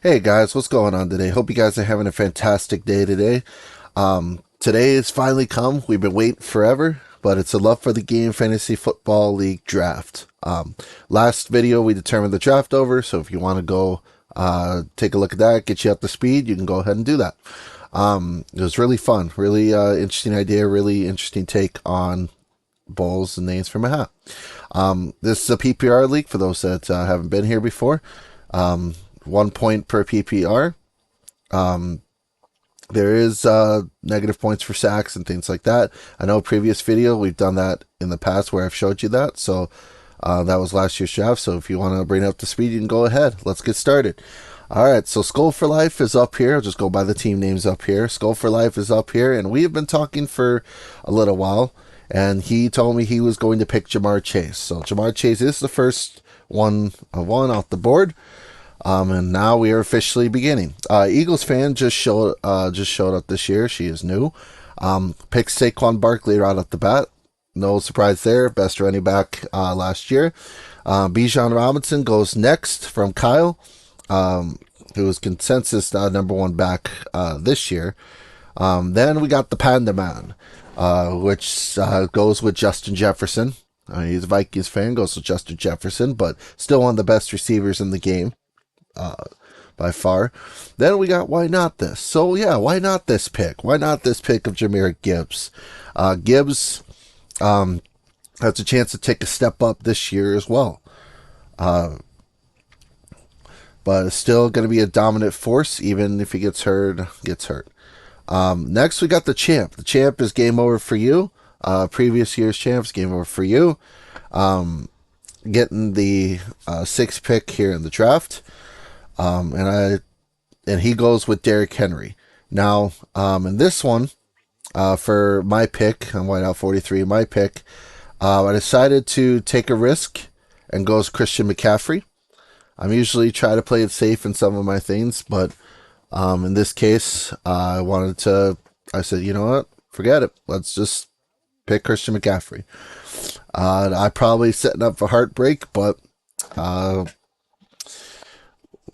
Hey guys, what's going on today? Hope you guys are having a fantastic day today. Today has finally come. We've been waiting forever, but it's a Love for the Game Fantasy Football League Draft. Last video we determined the draft over, so if you want to go take a look at that, get you up to speed, you can go ahead and do that. It was really fun, really interesting idea, really interesting take on bowls and names from a hat. This is a PPR league for those that haven't been here before. 1 point per PPR. There is negative points for sacks and things like that. I know previous video we've done that in the past where I've showed you that. So that was last year's draft. So if you want to bring it up to speed, you can go ahead. Let's get started. All right, so Skull for Life is up here. I'll just go by the team names up here. Skull for Life is up here, and we have been talking for a little while. And he told me he was going to pick Jamar Chase. So Jamar Chase is the first one off the board. And now we are officially beginning. Eagles fan just showed up this year. She is new. Picked Saquon Barkley right off the bat. No surprise there. Best running back last year. Bijan Robinson goes next from Kyle, who was consensus number one back this year. Then we got the Panda Man, which goes with Justin Jefferson. He's a Vikings fan, goes with Justin Jefferson, but still one of the best receivers in the game. By far. Then we got why not this? So yeah, why not this pick? Why not this pick of Jahmyr Gibbs? Gibbs has a chance to take a step up this year as well. But it's still going to be a dominant force, even if he gets hurt. Next, we got the champ. The champ is game over for you. Previous year's champs, game over for you. Getting the sixth pick here in the draft. And he goes with Derrick Henry. Now, in this one, for my pick, on Whiteout 43, my pick, I decided to take a risk and goes Christian McCaffrey. I'm usually try to play it safe in some of my things, but in this case, I said, you know what? Forget it. Let's just pick Christian McCaffrey. I probably setting up for heartbreak, but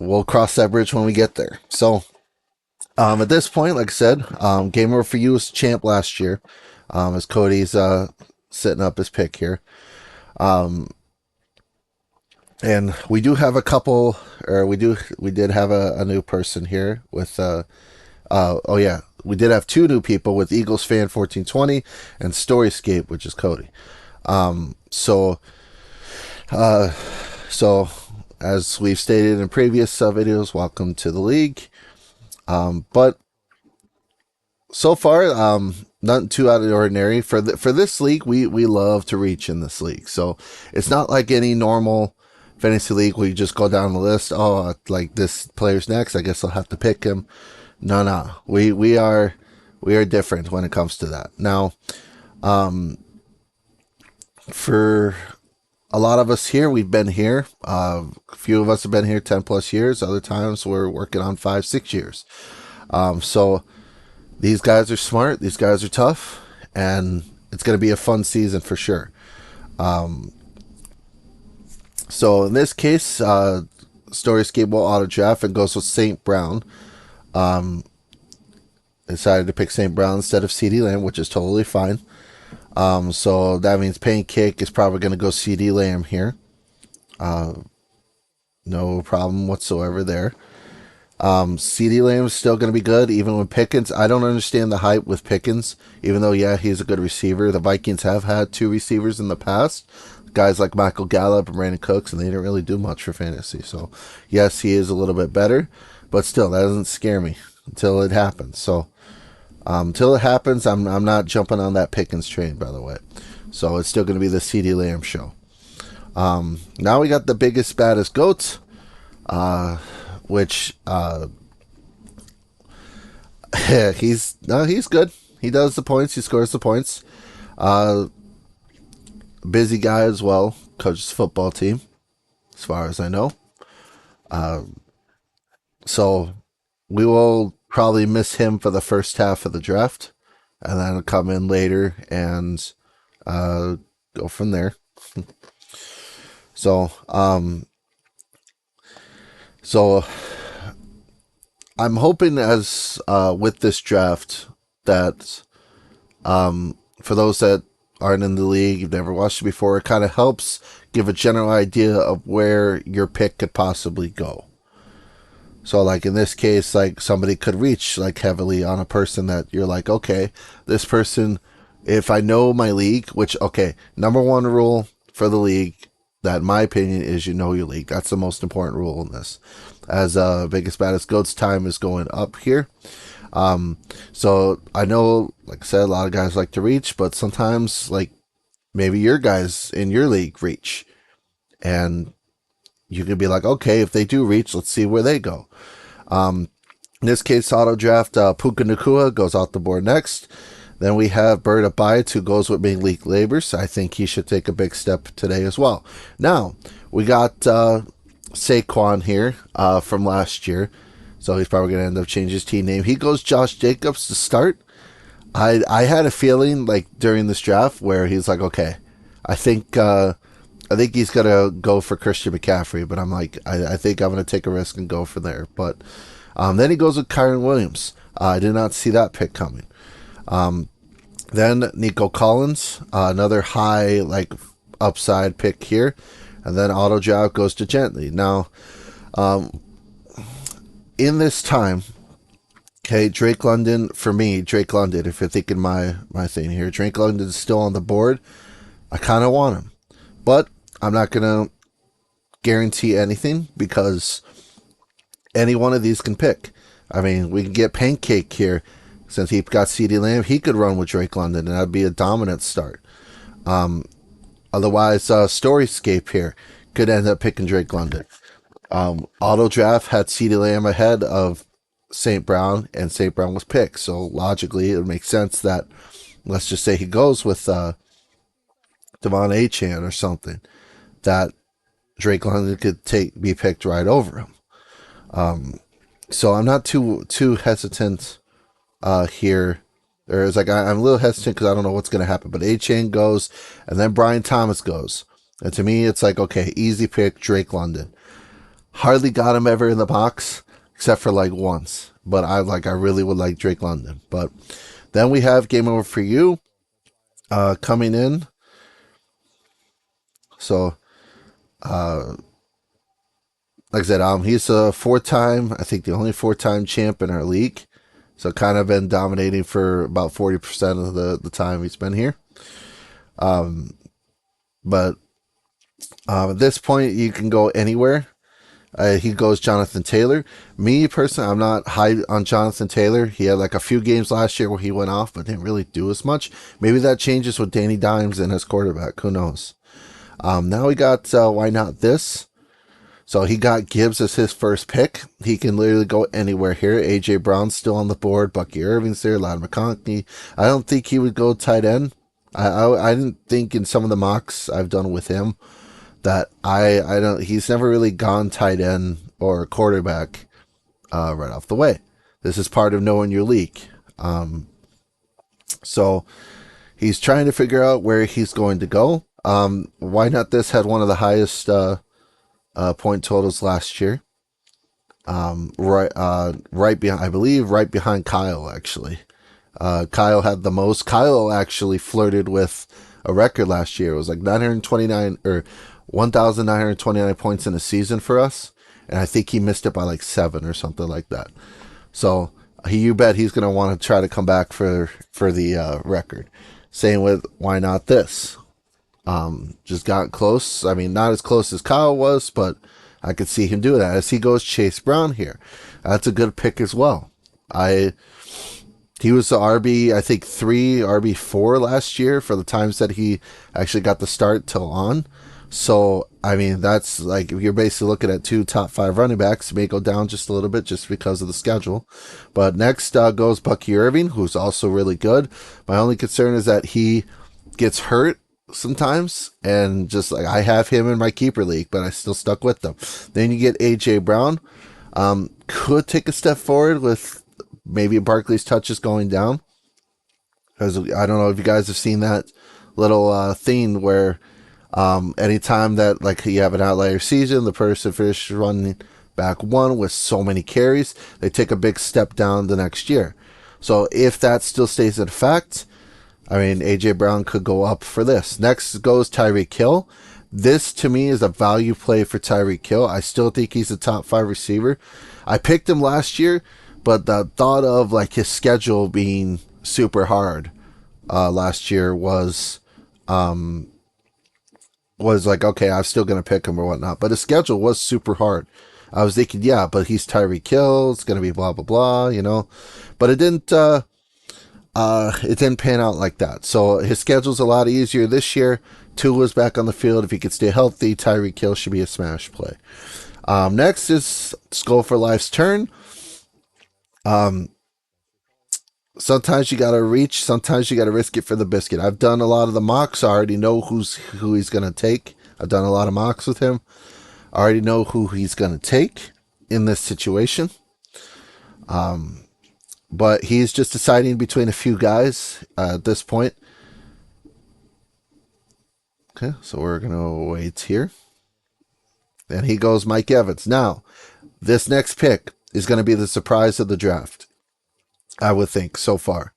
we'll cross that bridge when we get there. So, at this point, like I said, game over for you was champ last year, as Cody's setting up his pick here. And we do have a couple, or we did have a new person here with, we did have two new people with Eagles Fan 1420 and Storyscape, which is Cody. So as we've stated in previous videos, welcome to the league. But so far, nothing too out of the ordinary. For this league, we love to reach in this league. So it's not like any normal fantasy league where you just go down the list. Oh, like this player's next, I guess I'll have to pick him. No. We are different when it comes to that. Now, for a lot of us here, we've been here. A few of us have been here 10 plus years. Other times we're working on 5-6 years. So these guys are smart. These guys are tough, and it's going to be a fun season for sure. So in this case, Storyscape will auto draft and goes with St. Brown. Decided to pick St. Brown instead of CeeDee Lamb, which is totally fine. So that means Pancake is probably going to go CeeDee Lamb here. No problem whatsoever there. CeeDee Lamb is still going to be good, even with Pickens. I don't understand the hype with Pickens, even though, yeah, he's a good receiver. The Vikings have had two receivers in the past, guys like Michael Gallup and Brandon Cooks, and they didn't really do much for fantasy. So, yes, he is a little bit better, but still, that doesn't scare me until it happens. So, until it happens, I'm not jumping on that Pickens train, by the way. So it's still going to be the CeeDee Lamb show. Now we got the biggest, baddest goats, which he's good. He does the points. He scores the points. Busy guy as well. Coaches football team, as far as I know. So we will probably miss him for the first half of the draft, and then come in later and go from there. So I'm hoping as with this draft that for those that aren't in the league, you've never watched it before, it kind of helps give a general idea of where your pick could possibly go. So like in this case, like somebody could reach like heavily on a person that you're like, okay, this person, if I know my league, which, okay, number one rule for the league, that in my opinion is you know your league. That's the most important rule in this. As Biggest Baddest Goats time is going up here. So I know, like I said, a lot of guys like to reach, but sometimes like maybe your guys in your league reach. And you could be like, okay, if they do reach, let's see where they go. In this case, auto draft Puka Nacua goes off the board next. Then we have Bird Abides, who goes with Big League Labors. I think he should take a big step today as well. Now, we got Saquon here from last year. So he's probably going to end up changing his team name. He goes Josh Jacobs to start. I had a feeling like during this draft where he's like, okay, I think he's gonna go for Christian McCaffrey, but I'm like, I think I'm gonna take a risk and go for there. But then he goes with Kyron Williams. I did not see that pick coming. Then Nico Collins, another high like upside pick here, and then auto draft goes to Gently. Now, in this time, okay, Drake London, for me, Drake London, if you're thinking my thing here, Drake London is still on the board. I kind of want him, but I'm not going to guarantee anything because any one of these can pick. I mean, we can get Pancake here. Since he got CeeDee Lamb, he could run with Drake London, and that'd be a dominant start. Otherwise, Storyscape here could end up picking Drake London. Auto Draft had CeeDee Lamb ahead of St. Brown, and St. Brown was picked. So logically, it would make sense that, let's just say he goes with Devon Achane or something, that Drake London could be picked right over him. So I'm not too hesitant here. Or it's like I'm a little hesitant because I don't know what's going to happen. But Achane goes, and then Brian Thomas goes. And to me, it's like, okay, easy pick, Drake London. Hardly got him ever in the box, except for like once. But I really would like Drake London. But then we have Game Over For You coming in. So, like I said, he's a I think the only 4-time champ in our league. So kind of been dominating for about 40% of the time he's been here. But at this point, you can go anywhere. He goes Jonathan Taylor. Me, personally, I'm not high on Jonathan Taylor. He had like a few games last year where he went off, but didn't really do as much. Maybe that changes with Danny Dimes and his quarterback. Who knows? Now we got Why Not This? So he got Gibbs as his first pick. He can literally go anywhere here. A.J. Brown's still on the board. Bucky Irving's there. Ladd McConkey. I don't think he would go tight end. I didn't think in some of the mocks I've done with him that he's never really gone tight end or quarterback right off the way. This is part of knowing your league. So he's trying to figure out where he's going to go. Why Not This had one of the highest point totals last year. Right behind, I believe, right behind Kyle, actually. Kyle had the most. Kyle actually flirted with a record last year. It was like 929 or 1,929 points in a season for us. And I think he missed it by like 7 or something like that. So you bet he's going to want to try to come back for the record. Same with Why Not This? Just got close. I mean, not as close as Kyle was, but I could see him do that. As he goes Chase Brown here. That's a good pick as well. He was the RB, I think 3, RB4 last year for the times that he actually got the start till on. So, I mean, that's like, if you're basically looking at 2 top 5 running backs, it may go down just a little bit just because of the schedule. But next goes Bucky Irving, who's also really good. My only concern is that he gets hurt sometimes, and just like I have him in my keeper league, but I still stuck with them. Then you get AJ Brown, could take a step forward with maybe Barkley's touches going down, because I don't know if you guys have seen that little thing where anytime that like you have an outlier season, the person finishes running back one with so many carries, they take a big step down the next year. So if that still stays in effect, I mean, A.J. Brown could go up for this. Next goes Tyreek Hill. This, to me, is a value play for Tyreek Hill. I still think he's a top 5 receiver. I picked him last year, but the thought of like his schedule being super hard last year was like, okay, I'm still going to pick him or whatnot. But his schedule was super hard. I was thinking, yeah, but he's Tyreek Hill. It's going to be blah, blah, blah, you know. But it didn't pan out like that. So his schedule's a lot easier this year. Tua's back on the field. If he could stay healthy, Tyreek Hill should be a smash play. Next is Skull for Life's turn. Sometimes you got to reach. Sometimes you got to risk it for the biscuit. I've done a lot of the mocks. I already know who he's going to take. I've done a lot of mocks with him. I already know who he's going to take in this situation. But he's just deciding between a few guys at this point. Okay, so we're going to wait here. And he goes Mike Evans. Now, this next pick is going to be the surprise of the draft, I would think, so far.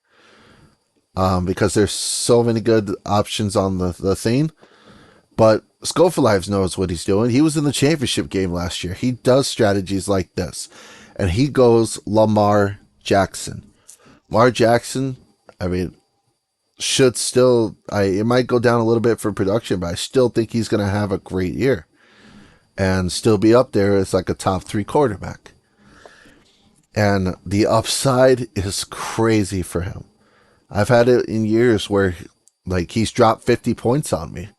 Because there's so many good options on the thing. But Skull for Lives knows what he's doing. He was in the championship game last year. He does strategies like this. And he goes Lamar Jackson. Lamar Jackson, I mean, should still, it might go down a little bit for production, but I still think he's going to have a great year and still be up there as like a top 3 quarterback. And the upside is crazy for him. I've had it in years where like he's dropped 50 points on me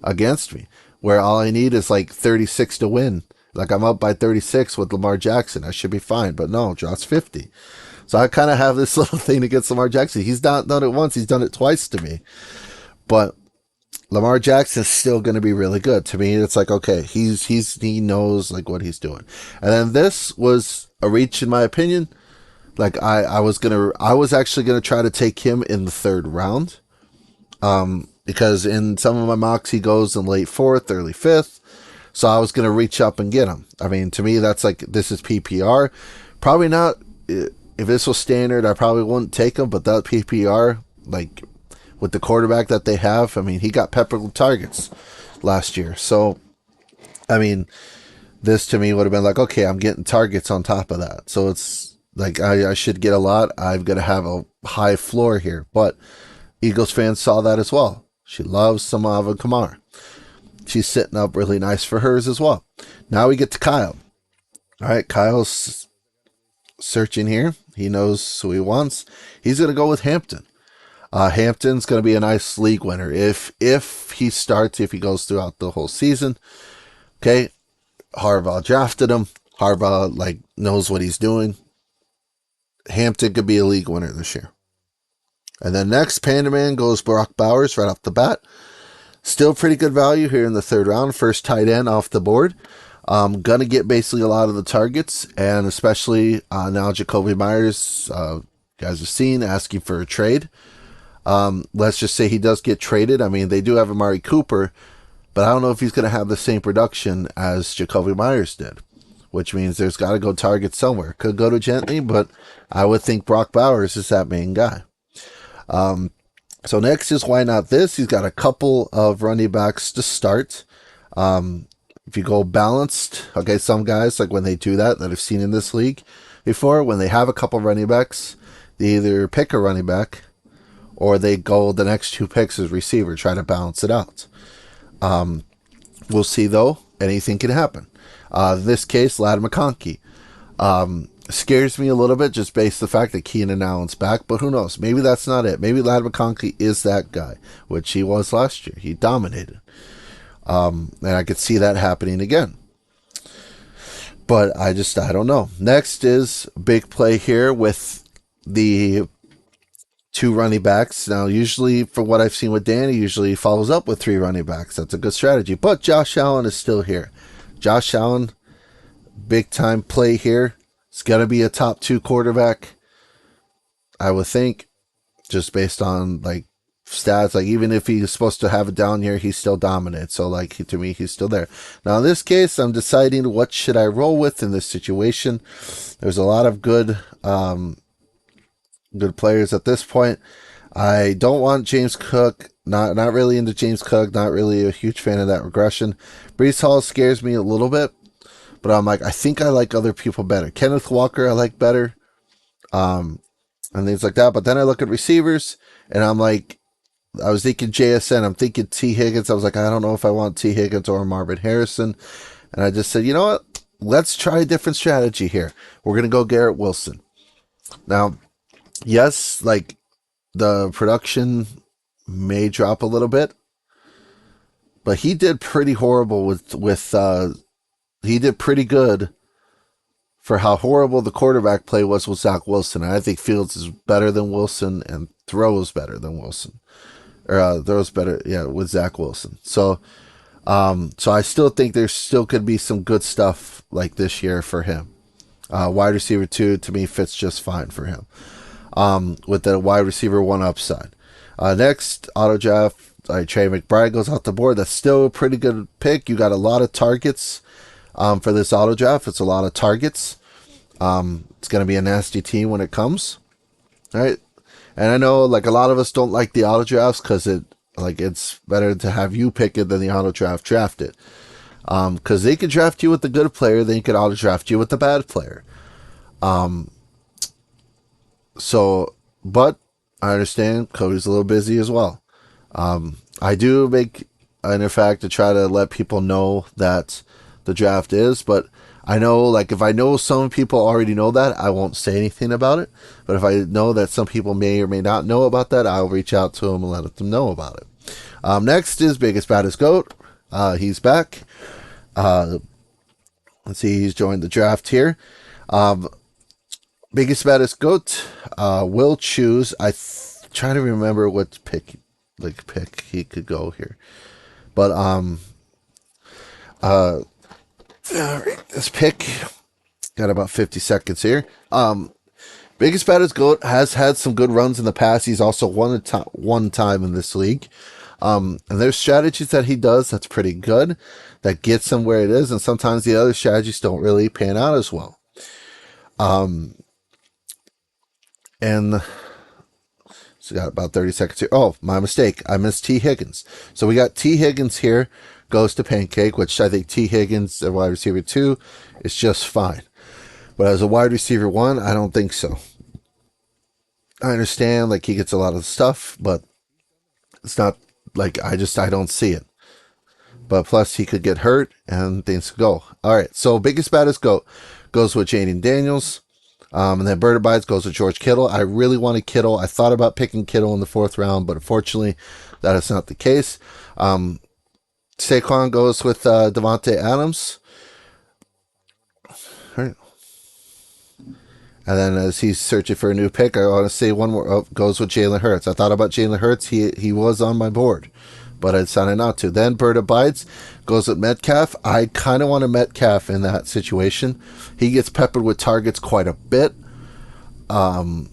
against me, where all I need is like 36 to win. Like I'm up by 36 with Lamar Jackson. I should be fine, but no, drops 50. So I kind of have this little thing against Lamar Jackson. He's not done it once. He's done it twice to me. But Lamar Jackson's still going to be really good. To me, it's like, okay, he knows like what he's doing. And then this was a reach in my opinion. Like I was actually going to try to take him in the 3rd round. Because in some of my mocks, he goes in late 4th, early 5th. So I was going to reach up and get him. I mean, to me, that's like, this is PPR. Probably not, if this was standard, I probably wouldn't take him, but that PPR, like with the quarterback that they have, I mean, he got peppered with targets last year. So, I mean, this to me would have been like, okay, I'm getting targets on top of that. So it's like, I should get a lot. I'm going to have a high floor here. But Eagles fans saw that as well. She loves some Alvin Kamara. She's sitting up really nice for hers as well. Now we get to Kyle. All right, Kyle's searching here. He knows who he wants. He's going to go with Hampton. Hampton's going to be a nice league winner if he starts, if he goes throughout the whole season. Okay, Harbaugh drafted him. Harbaugh like knows what he's doing. Hampton could be a league winner this year. And then next, Panda Man goes Brock Bowers right off the bat. Still pretty good value here in the 3rd round. First tight end off the board. Gonna get basically a lot of the targets, and especially now Jacoby Myers, guys have seen, asking for a trade. Let's just say he does get traded. I mean, they do have Amari Cooper, but I don't know if he's going to have the same production as Jacoby Myers did, which means there's got to go target somewhere. Could go to Gently, but I would think Brock Bowers is that main guy. So next is Why Not This? He's got a couple of running backs to start. If you go balanced, okay, some guys, like when they do that I've seen in this league before, when they have a couple running backs, they either pick a running back or they go the next 2 picks as receiver, try to balance it out. We'll see, though. Anything can happen. In this case, Ladd McConkey. Scares me a little bit just based on the fact that Keenan Allen's back, but who knows? Maybe that's not it. Maybe Ladd McConkey is that guy, which he was last year. He dominated. And I could see that happening again. But I don't know. Next is big play here with the 2 running backs. Now, usually, for what I've seen with Danny, usually follows up with 3 running backs. That's a good strategy. But Josh Allen is still here. Josh Allen, big time play here. It's going to be a top 2 quarterback, I would think, just based on like stats. Like, even if he's supposed to have it down here, he's still dominant. So, like, to me, he's still there. Now, in this case, I'm deciding what should I roll with in this situation. There's a lot of good players at this point. I don't want James Cook. Not really into James Cook. Not really a huge fan of that regression. Breece Hall scares me a little bit, but I'm like, I think I like other people better. Kenneth Walker I like better, and things like that. But then I look at receivers, and I'm like, I was thinking JSN. I'm thinking T. Higgins. I was like, I don't know if I want T. Higgins or Marvin Harrison. And I just said, you know what? Let's try a different strategy here. We're going to go Garrett Wilson. Now, yes, like, the production may drop a little bit, but he did pretty horrible he did pretty good for how horrible the quarterback play was with Zach Wilson. And I think Fields is better than Wilson and throws better than Wilson. Or throws better, yeah, with Zach Wilson. So I still think there still could be some good stuff like this year for him. Wide receiver 2, to me, fits just fine for him. With the wide receiver 1 upside. Next, auto draft, Trey McBride goes off the board. That's still a pretty good pick. You got a lot of targets for this auto draft. It's a lot of targets. It's going to be a nasty team when it comes. All right. And I know, like, a lot of us don't like the auto drafts because it's better to have you pick it than the auto draft it. Because they could draft you with the good player, then you could auto draft you with the bad player. But I understand Cody's a little busy as well. I do make an effect to try to let people know that the draft is, but I know, like, if I know some people already know that, I won't say anything about it. But if I know that some people may or may not know about that, I'll reach out to them and let them know about it. Next is Biggest Baddest Goat. He's back. Let's see, he's joined the draft here. Biggest Baddest Goat will choose. Trying to remember what pick he could go here, but this pick got about 50 seconds here. Biggest Baddest Goat has had some good runs in the past. He's also won one time in this league. And there's strategies that he does that's pretty good, that gets him where it is, and sometimes the other strategies don't really pan out as well. And so got about 30 seconds here. Oh, my mistake. I missed T. Higgins. So we got T. Higgins here, goes to Pancake, which I think T. Higgins, a wide receiver 2, is just fine. But as a wide receiver 1, I don't think so. I understand, like, he gets a lot of stuff, but it's not, like, I don't see it. But plus, he could get hurt, and things could go. All right, so Biggest Baddest Goat goes with Jaden Daniels. And then Bird Abides goes with George Kittle. I really wanted Kittle. I thought about picking Kittle in the 4th round, but unfortunately, that is not the case. Saquon goes with Devontae Adams. All right. And then as he's searching for a new pick, I want to say one more. Oh, goes with Jalen Hurts. I thought about Jalen Hurts. He was on my board, but I decided not to. Then Bird Abides goes with Metcalf. I kind of want a Metcalf in that situation. He gets peppered with targets quite a bit. The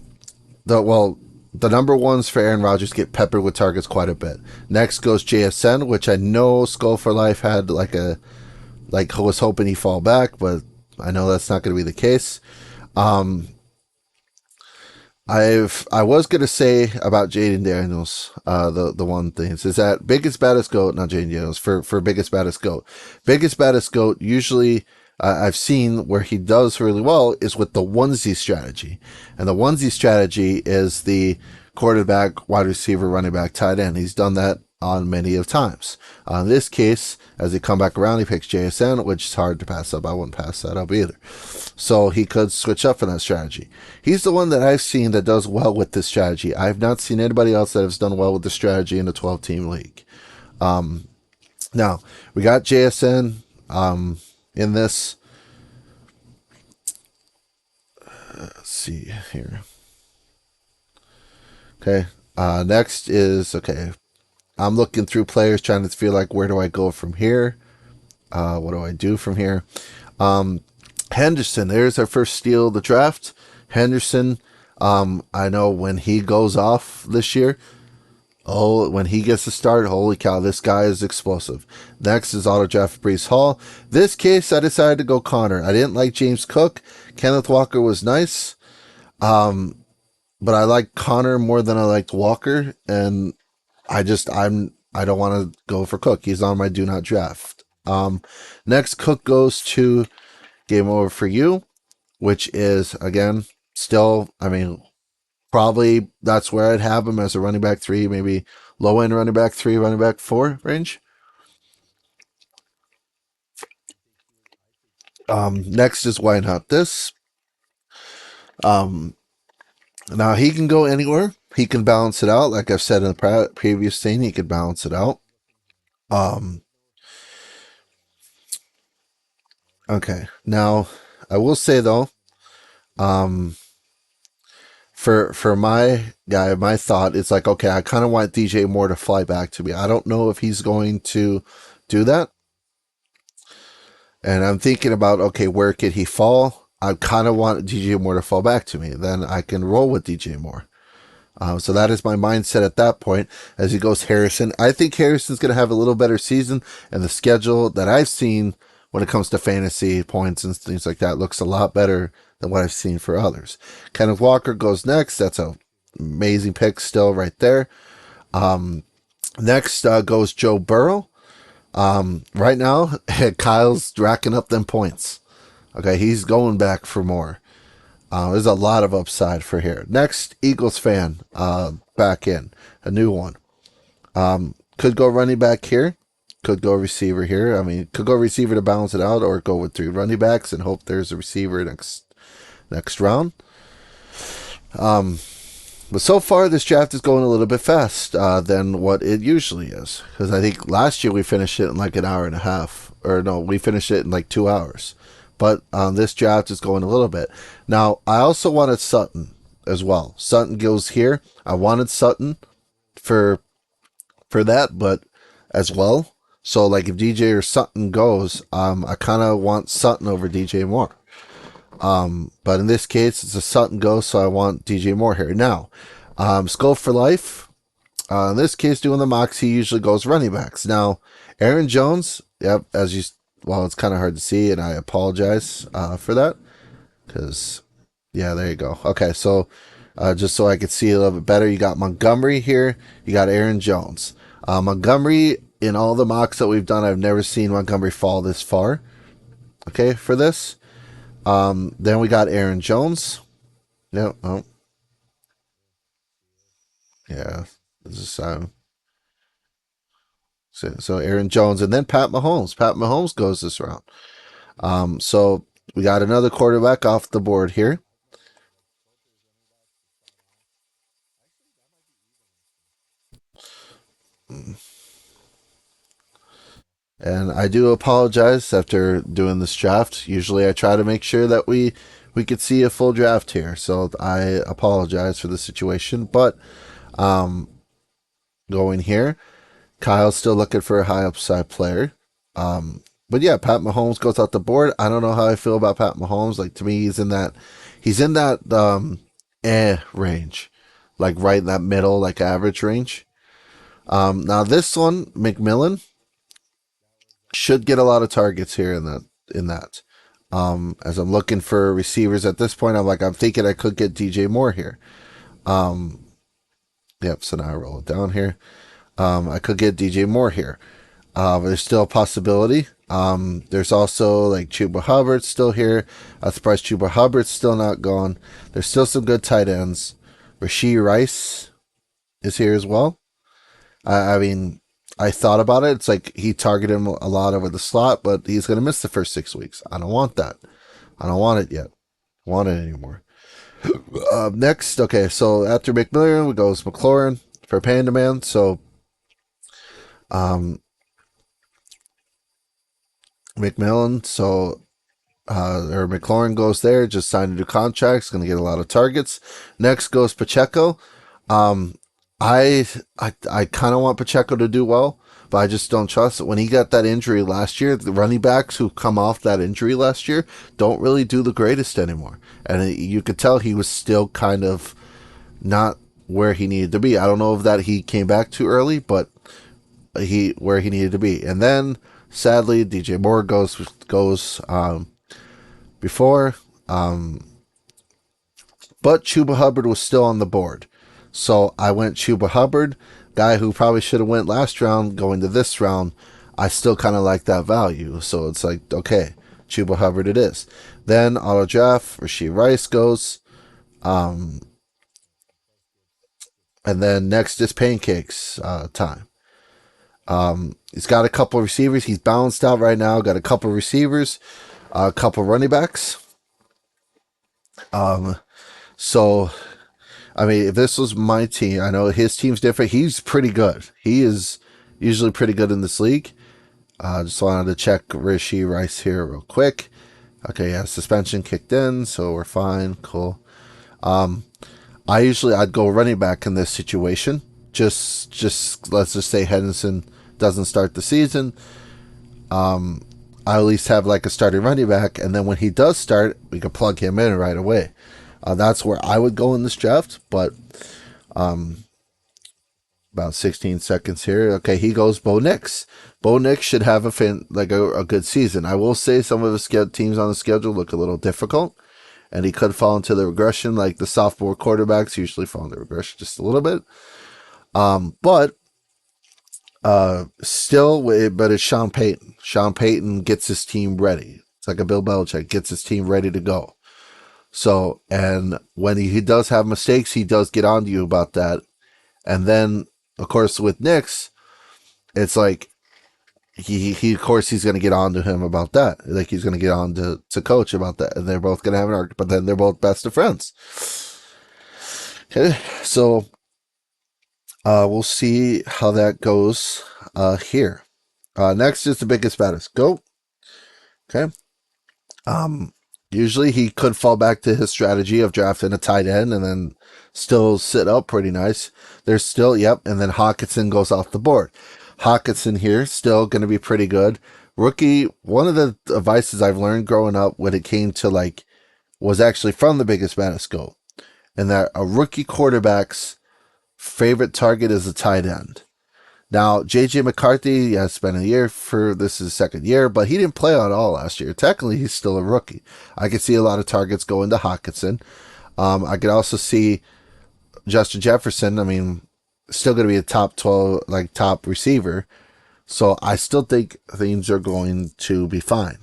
number ones for Aaron Rodgers get peppered with targets quite a bit. Next goes JSN, which I know Skull for Life had was hoping he fall back, but I know that's not going to be the case. I was gonna say about Jaden Daniels, the one thing is that Biggest Baddest Goat, not Jaden Daniels, for Biggest Baddest Goat. Biggest Baddest Goat usually I've seen where he does really well is with the onesie strategy, and the onesie strategy is the quarterback, wide receiver, running back, tight end. He's done that on many of times. In this case, as he come back around, he picks JSN, which is hard to pass up. I wouldn't pass that up either. So he could switch up in that strategy. He's the one that I've seen that does well with this strategy. I've not seen anybody else that has done well with the strategy in a 12-team league. Now, we got JSN in this. Let's see here. Okay. Next is, okay, I'm looking through players, trying to feel like, where do I go from here? What do I do from here? Henderson, there's our first steal of the draft. Henderson, I know when he goes off this year, Oh, when he gets to start, holy cow, this guy is explosive. Next is auto draft Brees Hall. This case, I decided to go Connor. I didn't like James Cook. Kenneth Walker was nice, but I like Connor more than I liked Walker, and I don't want to go for Cook. He's on my do not draft. Next, Cook goes to game over for you, which is again still, I mean, probably that's where I'd have him as a running back 3, maybe low end running back 3, running back 4 range. Next is why not this. Now he can go anywhere. He can balance it out. Like I've said in the previous thing, he could balance it out. Um, okay. Now I will say though, um, for my guy, my thought is like, okay, I kind of want DJ Moore to fly back to me. I don't know if he's going to do that. And I'm thinking about, okay, where could he fall? I kind of want DJ Moore to fall back to me. Then I can roll with DJ Moore. So that is my mindset at that point as he goes Harrison. I think Harrison's going to have a little better season, and the schedule that I've seen when it comes to fantasy points and things like that looks a lot better than what I've seen for others. Kenneth Walker goes next. That's an amazing pick still right there. Next goes Joe Burrow. Right now, Kyle's racking up them points. Okay, he's going back for more. There's a lot of upside for here. Next, Eagles fan, back in. A new one. Could go running back here. Could go receiver here. I mean, could go receiver to balance it out, or go with 3 running backs and hope there's a receiver next round. But so far, this draft is going a little bit fast than what it usually is. Because I think last year we finished it in like an hour and a half. Or no, we finished it in like 2 hours. But this draft is going a little bit. Now, I also wanted Sutton as well. Sutton goes here. I wanted Sutton for that, but as well. So, like, if DJ or Sutton goes, I kind of want Sutton over DJ Moore. But in this case, it's a Sutton go, so I want DJ Moore here. Now, Skull for Life. In this case, doing the mocks, he usually goes running backs. Now, Aaron Jones, yep, well, it's kind of hard to see, and I apologize for that. Because, yeah, there you go. Okay, so just so I could see a little bit better, you got Montgomery here. You got Aaron Jones. Montgomery, in all the mocks that we've done, I've never seen Montgomery fall this far. Okay, for this. Then we got Aaron Jones. No, oh. Yeah. This is so Aaron Jones, and then Pat Mahomes. Pat Mahomes goes this round. So we got another quarterback off the board here. And I do apologize after doing this draft. Usually I try to make sure that we could see a full draft here. So I apologize for the situation. But going here, Kyle's still looking for a high upside player. But yeah, Pat Mahomes goes out the board. I don't know how I feel about Pat Mahomes. Like, to me, he's in that range. Like right in that middle, like average range. Now this one, McMillan, should get a lot of targets here in that. As I'm looking for receivers at this point, I'm thinking I could get DJ Moore here. Yep, so now I roll it down here. I could get DJ Moore here. But there's still a possibility. There's also like Chuba Hubbard still here. I'm surprised Chuba Hubbard's still not gone. There's still some good tight ends. Rashee Rice is here as well. I mean, I thought about it. It's like he targeted him a lot over the slot, but he's going to miss the first 6 weeks. I don't want that. I don't want it yet. I want it anymore. Next, okay, so after McMillan, we goes McLaurin for Panda Man. So, McMillan, or McLaurin goes there, just signed a new contract, going to get a lot of targets. Next goes Pacheco. I kind of want Pacheco to do well, but I just don't trust it. When he got that injury last year, the running backs who come off that injury last year don't really do the greatest anymore. And you could tell he was still kind of not where he needed to be. I don't know if that he came back too early, but where he needed to be. And then sadly, DJ Moore goes before, but Chuba Hubbard was still on the board, so I went Chuba Hubbard, guy who probably should have went last round, going to this round. I still kind of like that value, so it's like, okay, Chuba Hubbard it is. Then auto draft, Rashee Rice goes, and then next is pancakes time. He's got a couple of receivers. He's balanced out right now. Got a couple of receivers, a couple of running backs. So, I mean, if this was my team, I know his team's different. He's pretty good. He is usually pretty good in this league. Just wanted to check Rashee Rice here real quick. Okay, yeah, suspension kicked in, so we're fine. Cool. I'd go running back in this situation. Just let's just say Henderson doesn't start the season. I at least have like a starting running back, and then when he does start, we can plug him in right away. That's where I would go in this draft, but about 16 seconds here. Okay, he goes Bo Nix. Bo Nix should have a good season. I will say some of his teams on the schedule look a little difficult, and he could fall into the regression, like the sophomore quarterbacks usually fall into regression just a little bit. But it's Sean Payton. Sean Payton gets his team ready. It's like a Bill Belichick gets his team ready to go. So, and when he does have mistakes, he does get on to you about that. And then, of course, with Knicks, it's like he of course he's going to get on to him about that. Like he's going to get on to coach about that, and they're both going to have an argument. But then they're both best of friends. Okay, so we'll see how that goes here. Next is the biggest, baddest. Go. Okay. Usually he could fall back to his strategy of drafting a tight end and then still sit up pretty nice. There's still, and then Hawkinson goes off the board. Hawkinson here, still going to be pretty good. Rookie, one of the advices I've learned growing up when it came to was actually from the biggest, baddest go. And that a rookie quarterback's favorite target is a tight end. Now, J.J. McCarthy has spent a year this is his second year, but he didn't play at all last year. Technically, he's still a rookie. I could see a lot of targets going to Hawkinson. I could also see Justin Jefferson. I mean, still going to be a top 12, top receiver. So I still think things are going to be fine.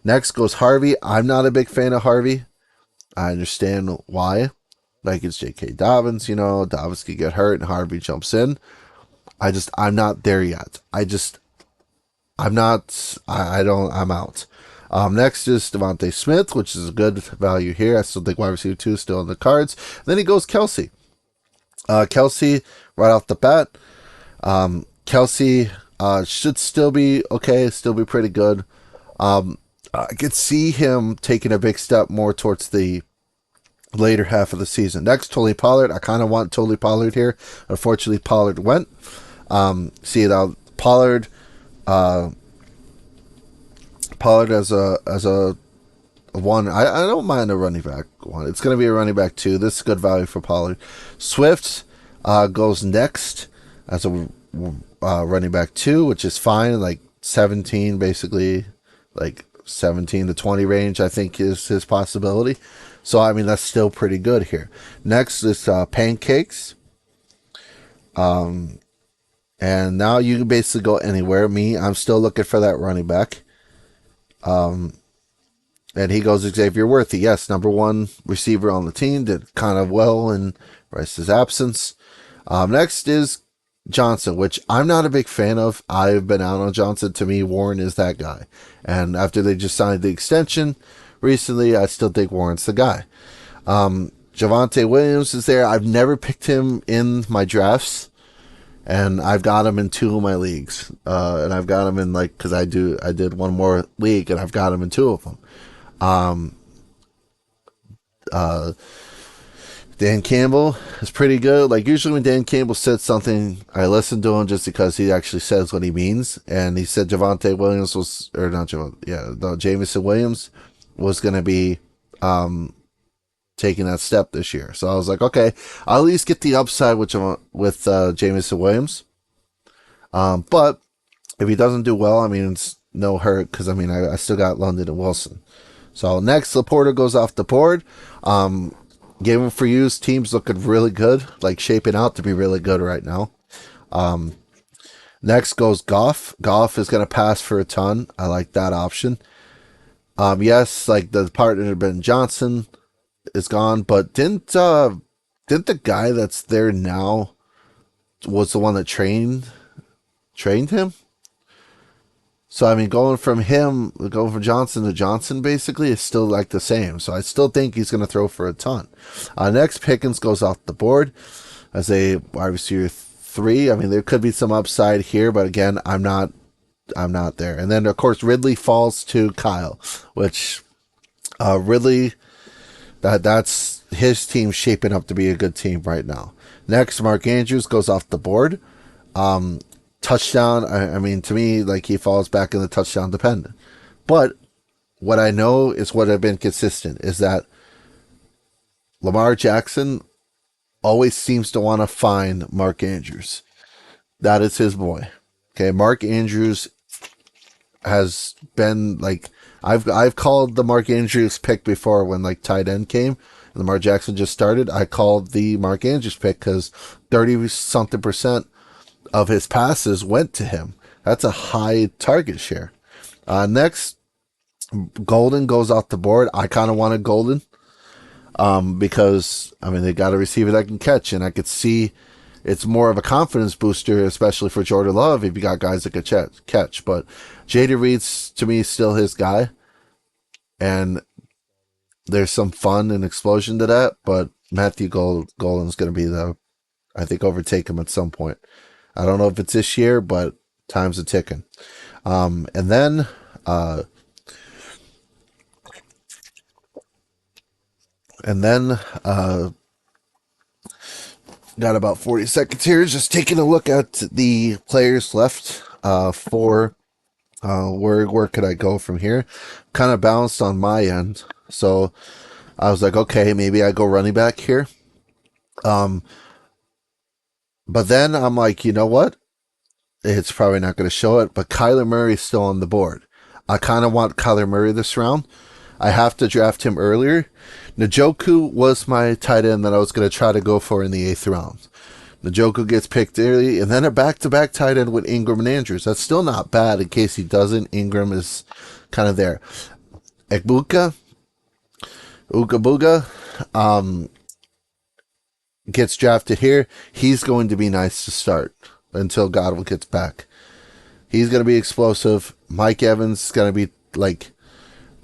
Next goes Harvey. I'm not a big fan of Harvey. I understand why. It's J.K. Dobbins, Dobbins could get hurt and Harvey jumps in. I'm not there yet. I'm out. Next is Devontae Smith, which is a good value here. I still think wide receiver 2 is still in the cards. Then he goes Kelsey. Kelsey, right off the bat. Kelsey should still be okay, still be pretty good. I could see him taking a big step more towards the later half of the season. Next, Tony Pollard. I kind of want Tony Pollard here. Unfortunately, Pollard went. Pollard as a one. I don't mind a running back one. It's going to be a running back 2. This is good value for Pollard. Swift goes next as a running back 2, which is fine. 17, basically, 17 to 20 range, I think is his possibility. So, I mean, that's still pretty good here. Next is pancakes. And now you can basically go anywhere. I'm still looking for that running back. And he goes Xavier Worthy. Yes, number 1 receiver on the team. Did kind of well in Rice's absence. Next is Johnson, which I'm not a big fan of. I've been out on Johnson. To me, Warren is that guy. And after they just signed the extension recently, I still think Warren's the guy. Javonte Williams is there. I've never picked him in my drafts. And I've got him in 2 of my leagues. And I've got him in because I did one more league and I've got him in 2 of them. Dan Campbell is pretty good. Usually when Dan Campbell says something, I listen to him just because he actually says what he means. And he said Javonte Williams was, or not Javonte, Jameson Williams was going to be, 2 of my leagues. And I've got him in 2 of them. Dan Campbell is pretty good. Usually when Dan Campbell says something, I listen to him just because he actually says what he means. And he said Javonte Williams was, or not Javonte, Jameson Williams was going to be taking that step this year. So I was like, okay, I'll at least get the upside with Jameson Williams. But if he doesn't do well, I mean, it's no hurt because I mean, I still got London and Wilson. So next, Laporta goes off the board. Game for You's team's looking really good, like shaping out to be really good right now. Next goes Goff. Goff is going to pass for a ton. I like that option. Yes, like the partner Ben Johnson is gone, but didn't the guy that's there now was the one that trained him? So I mean, going from Johnson to Johnson basically is still like the same. So I still think he's going to throw for a ton. Next, Pickens goes off the board as a wide receiver 3. I mean, there could be some upside here, but again, I'm not there. And then of course Ridley falls to Kyle, which Ridley that's his team shaping up to be a good team right now. Next, Mark Andrews goes off the board. Touchdown, I mean, to me, like he falls back in the touchdown dependent. But what I know is what I've been consistent is that Lamar Jackson always seems to want to find Mark Andrews. That is his boy. Okay, Mark Andrews has been like I've called the Mark Andrews pick before when like tight end came and Lamar Jackson just started. I called the Mark Andrews pick because 30-something% of his passes went to him. That's a high target share. Next, Golden goes off the board. I kind of wanted Golden because, I mean, they got a receiver that can catch, and I could see it's more of a confidence booster, especially for Jordan Love if you got guys that could catch. But J.D. Reed's, to me, still his guy, and there's some fun and explosion to that, but Matthew Golden's going to be I think, overtake him at some point. I don't know if it's this year, but time's a ticking. And then got about 40 seconds here. Just taking a look at the players left for where could I go from here? Kind of balanced on my end. So I was like, okay, maybe I go running back here. But then I'm like, you know what? It's probably not going to show it, but Kyler Murray's still on the board. I kind of want Kyler Murray this round. I have to draft him earlier. Njoku was my tight end that I was going to try to go for in the 8th round. Njoku gets picked early, and then a back-to-back tight end with Ingram and Andrews. That's still not bad in case he doesn't. Ingram is kind of there. Uka Booga, gets drafted here. He's going to be nice to start until Godwin gets back. He's going to be explosive. Mike Evans is going to be like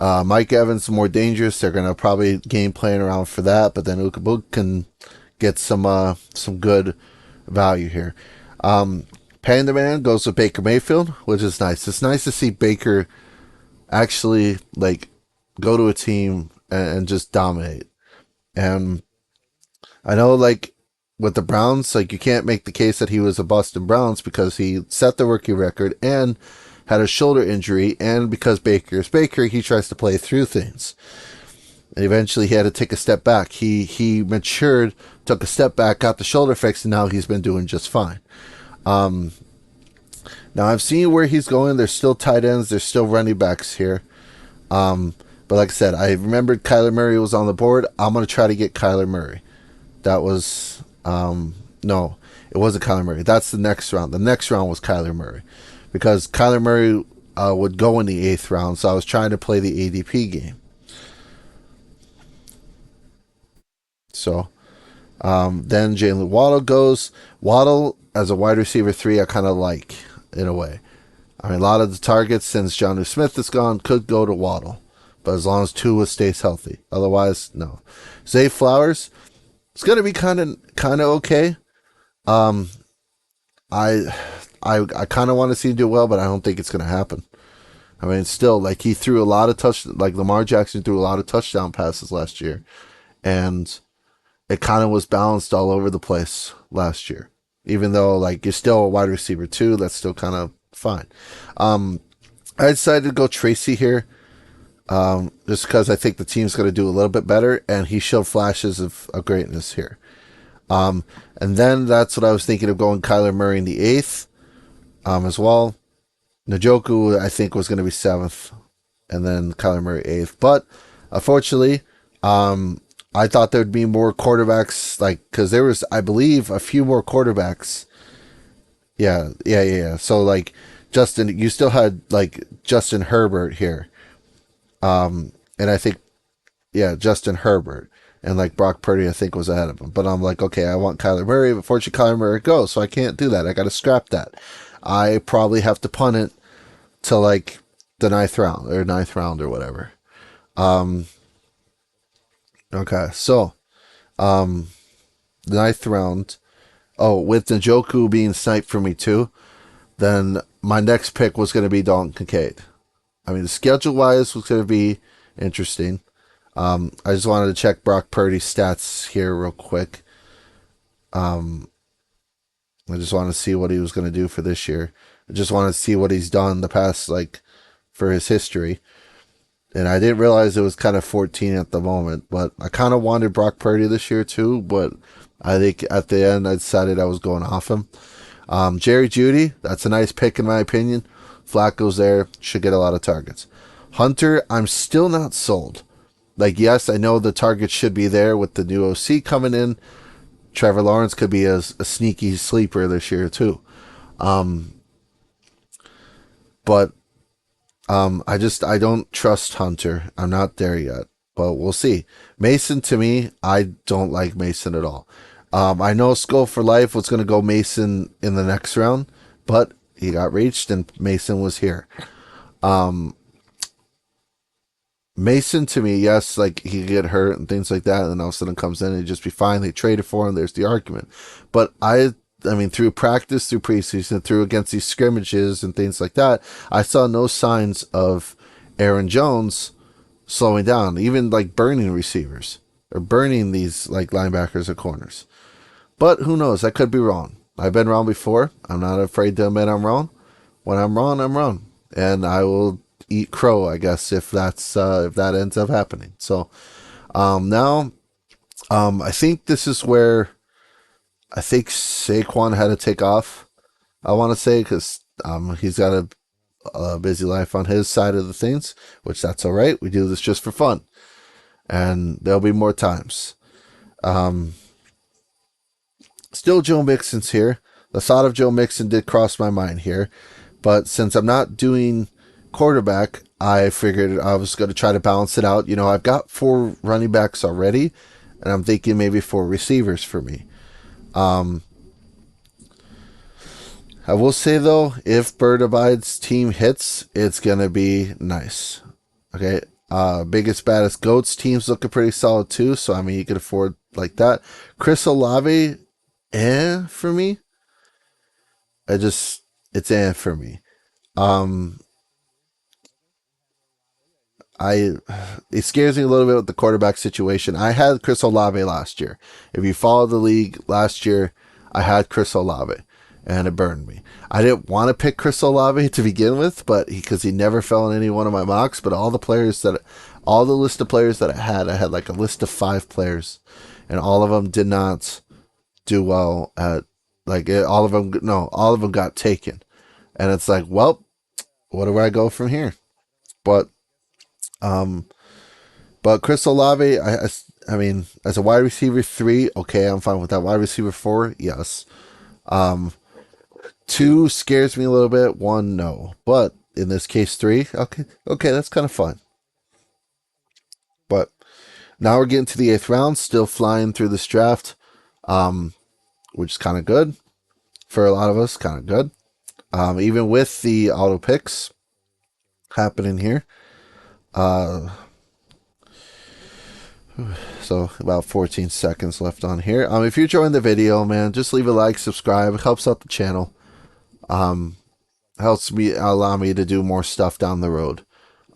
Mike Evans more dangerous. They're going to probably game plan around for that, but then Ukabuk can get some good value here. Panda Man goes with Baker Mayfield, which is nice. It's nice to see Baker actually like go to a team and just dominate. And I know, like, with the Browns, like, you can't make the case that he was a bust in Browns because he set the rookie record and had a shoulder injury, and because Baker is Baker, he tries to play through things. And eventually he had to take a step back. He matured, took a step back, got the shoulder fixed, and now he's been doing just fine. Now, I've seen where he's going. There's still tight ends. There's still running backs here. But like I said, I remembered Kyler Murray was on the board. I'm going to try to get Kyler Murray. That was, no, it wasn't Kyler Murray. That's the next round. The next round was Kyler Murray. Because Kyler Murray would go in the 8th round, so I was trying to play the ADP game. So, then Jalen Waddle goes. Waddle, as a wide receiver 3, I kind of like, in a way. I mean, a lot of the targets, since Jonnu Smith is gone, could go to Waddle. But as long as Tua stays healthy. Otherwise, no. Zay Flowers, it's going to be kind of okay. I kind of want to see him do well, but I don't think it's going to happen. I mean, still, like, he threw a lot of like Lamar Jackson threw a lot of touchdown passes last year. And it kind of was balanced all over the place last year. Even though, like, you're still a wide receiver 2, that's still kind of fine. I decided to go Tracy here. just because I think the team's going to do a little bit better, and he showed flashes of greatness here. And then that's what I was thinking of going Kyler Murray in the 8th as well. Njoku, I think, was going to be 7th, and then Kyler Murray 8th. But unfortunately, I thought there'd be more quarterbacks, like, because there was, I believe, a few more quarterbacks. Yeah. So, like, Justin, you still had, like, Justin Herbert here. And I think, yeah, Justin Herbert. And, like, Brock Purdy, I think, was ahead of him. But I'm like, okay, I want Kyler Murray. But fortunately, Kyler Murray goes, so I can't do that. I got to scrap that. I probably have to punt it to, like, the 9th round or whatever. Okay, so, the 9th round. Oh, with Njoku being sniped for me too, then my next pick was going to be Dalton Kincaid. I mean, the schedule-wise was going to be interesting. I just wanted to check Brock Purdy's stats here real quick. I just wanted to see what he was going to do for this year. I just wanted to see what he's done the past, like, for his history. And I didn't realize it was kind of 14 at the moment, but I kind of wanted Brock Purdy this year too, but I think at the end I decided I was going off him. Jerry Jeudy, that's a nice pick in my opinion. Flacco's there, should get a lot of targets. Hunter, I'm still not sold. Like, yes, I know the targets should be there with the new OC coming in. Trevor Lawrence could be a sneaky sleeper this year too. But I don't trust Hunter. I'm not there yet, but we'll see. Mason, to me, I don't like Mason at all. I know Skull for Life was going to go Mason in the next round, but he got reached and Mason was here. Mason, to me, yes, like, he could get hurt and things like that, and then all of a sudden comes in and he'd just be fine. They traded for him. There's the argument. But I mean, through practice, through preseason, through against these scrimmages and things like that, I saw no signs of Aaron Jones slowing down, even like burning receivers or burning these like linebackers or corners. But who knows? I could be wrong. I've been wrong before. I'm not afraid to admit I'm wrong. When I'm wrong, I'm wrong, and I will eat crow, I guess, if that ends up happening. So now, I think this is where I think Saquon had to take off. I want to say because he's got a busy life on his side of the things, which that's all right. We do this just for fun, and there'll be more times. Still, Joe Mixon's here. The thought of Joe Mixon did cross my mind here, but since I'm not doing quarterback, I figured I was going to try to balance it out. You know, I've got 4 running backs already, and I'm thinking maybe 4 receivers for me. I will say, though, if Bird Abide's team hits, it's going to be nice. Okay. Biggest, baddest goats team's looking pretty solid, too. So, I mean, you could afford like that. Chris Olave, for me. It's for me. It scares me a little bit with the quarterback situation. I had Chris Olave last year. If you follow the league last year, I had Chris Olave, and it burned me. I didn't want to pick Chris Olave to begin with, but because he never fell in any one of my mocks. But all the list of players that I had like a list of 5 players, and all of them did not do well at all of them got taken, and it's like, well, where do I go from here? But Chris Olave, I mean, as a wide receiver 3, okay, I'm fine with that. Wide receiver 4, yes. 2 scares me a little bit. 1, no. But in this case, 3, okay, that's kind of fun. But now we're getting to the 8th round, still flying through this draft, which is kind of good for a lot of us. Kind of good, even with the auto picks happening here. So about 14 seconds left on here. If you're enjoying the video, man, just leave a like, subscribe. It helps out the channel. Helps me, allow me to do more stuff down the road.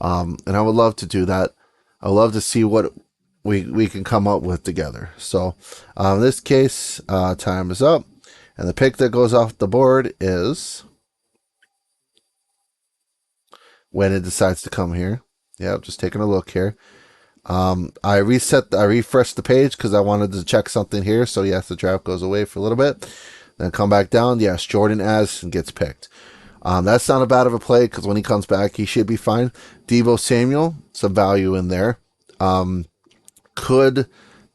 And I would love to do that. I would love to see what we can come up with together. So, in this case, time is up. And the pick that goes off the board is, when it decides to come here, Yeah, just taking a look here. I refreshed the page because I wanted to check something here. So yes, the draft goes away for a little bit, then come back down. Yes, Jordan Addison gets picked. That's not a bad of a play because when he comes back, he should be fine. Deebo Samuel, some value in there. Could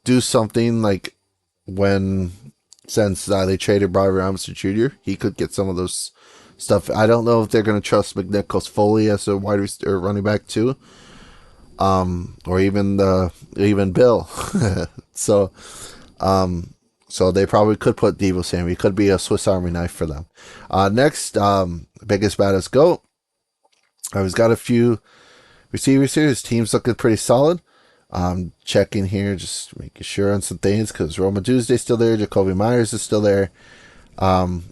do something like when, since they traded Bobby Robinson Jr., he could get some of those stuff. I don't know if they're going to trust McNichols fully as a or running back too, or even Bill. so, so they probably could put Deebo Samuel. He could be a Swiss Army knife for them. Next, biggest baddest goat. He's got a few receivers here. His team's looking pretty solid. Checking here, just making sure on some things because Roma Tuesday's still there. Jacoby Myers is still there. Quinshawn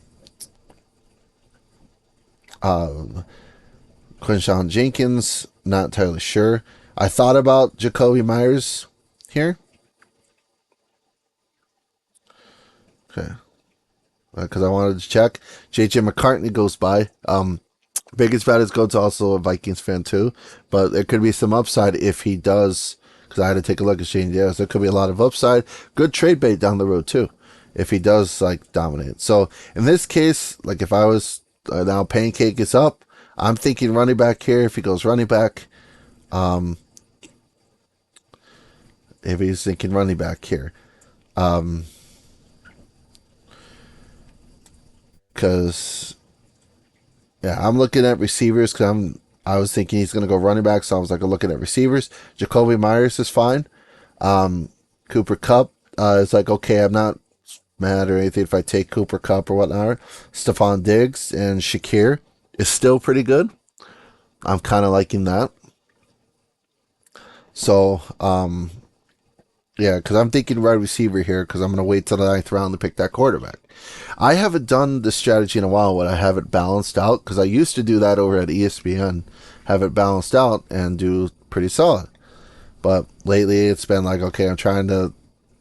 Jenkins, not entirely sure. I thought about Jacoby Myers here. Okay. Because I wanted to check. JJ McCartney goes by. Biggest baddest goat's also a Vikings fan too, but there could be some upside if he does. Because I had to take a look at Shane Diaz. There could be a lot of upside. Good trade bait down the road too, if he does like dominate. So in this case, like if I was now Pancake is up, I'm thinking running back here. If he goes running back, if he's thinking running back here, because yeah, I'm looking at receivers because I was thinking he's going to go running back, so I was like looking at receivers. Jacoby Myers is fine. Cooper Kupp is like, okay, I'm not mad or anything if I take Cooper Kupp or whatnot. Stephon Diggs and Shakir is still pretty good. I'm kind of liking that. So, yeah, because I'm thinking wide receiver here because I'm going to wait till the 9th round to pick that quarterback. I haven't done this strategy in a while when I have it balanced out because I used to do that over at ESPN, have it balanced out and do pretty solid. But lately it's been like, okay, I'm trying to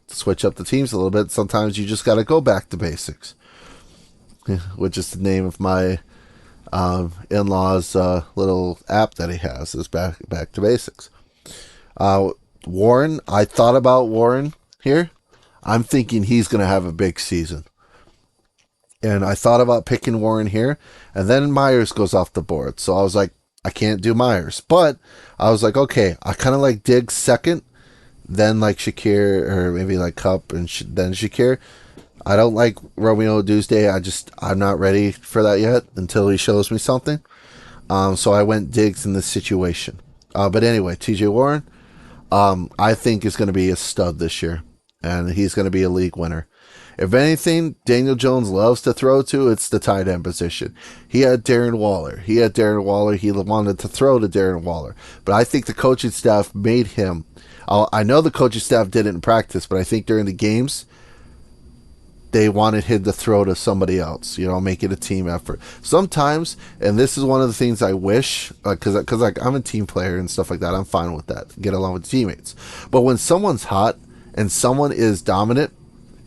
switch up the teams a little bit. Sometimes you just got to go back to basics, which is the name of my in-law's little app that he has is back to basics. Warren, I thought about Warren here. I'm thinking he's going to have a big season. And I thought about picking Warren here. And then Myers goes off the board. So I was like, I can't do Myers. But I was like, okay, I kind of like Diggs second. Then like Shakir or maybe like Kupp and then Shakir. I don't like Romeo Tuesday. I'm not ready for that yet until he shows me something. So I went Diggs in this situation. But anyway, TJ Warren, I think is going to be a stud this year. And he's going to be a league winner. If anything, Daniel Jones loves to throw to, it's the tight end position. He had Darren Waller. He wanted to throw to Darren Waller. But I think the coaching staff made him. I know the coaching staff did it in practice, but I think during the games, they wanted him to throw to somebody else, make it a team effort. Sometimes, and this is one of the things I wish, because like I'm a team player and stuff like that, I'm fine with that, get along with teammates. But when someone's hot and someone is dominant,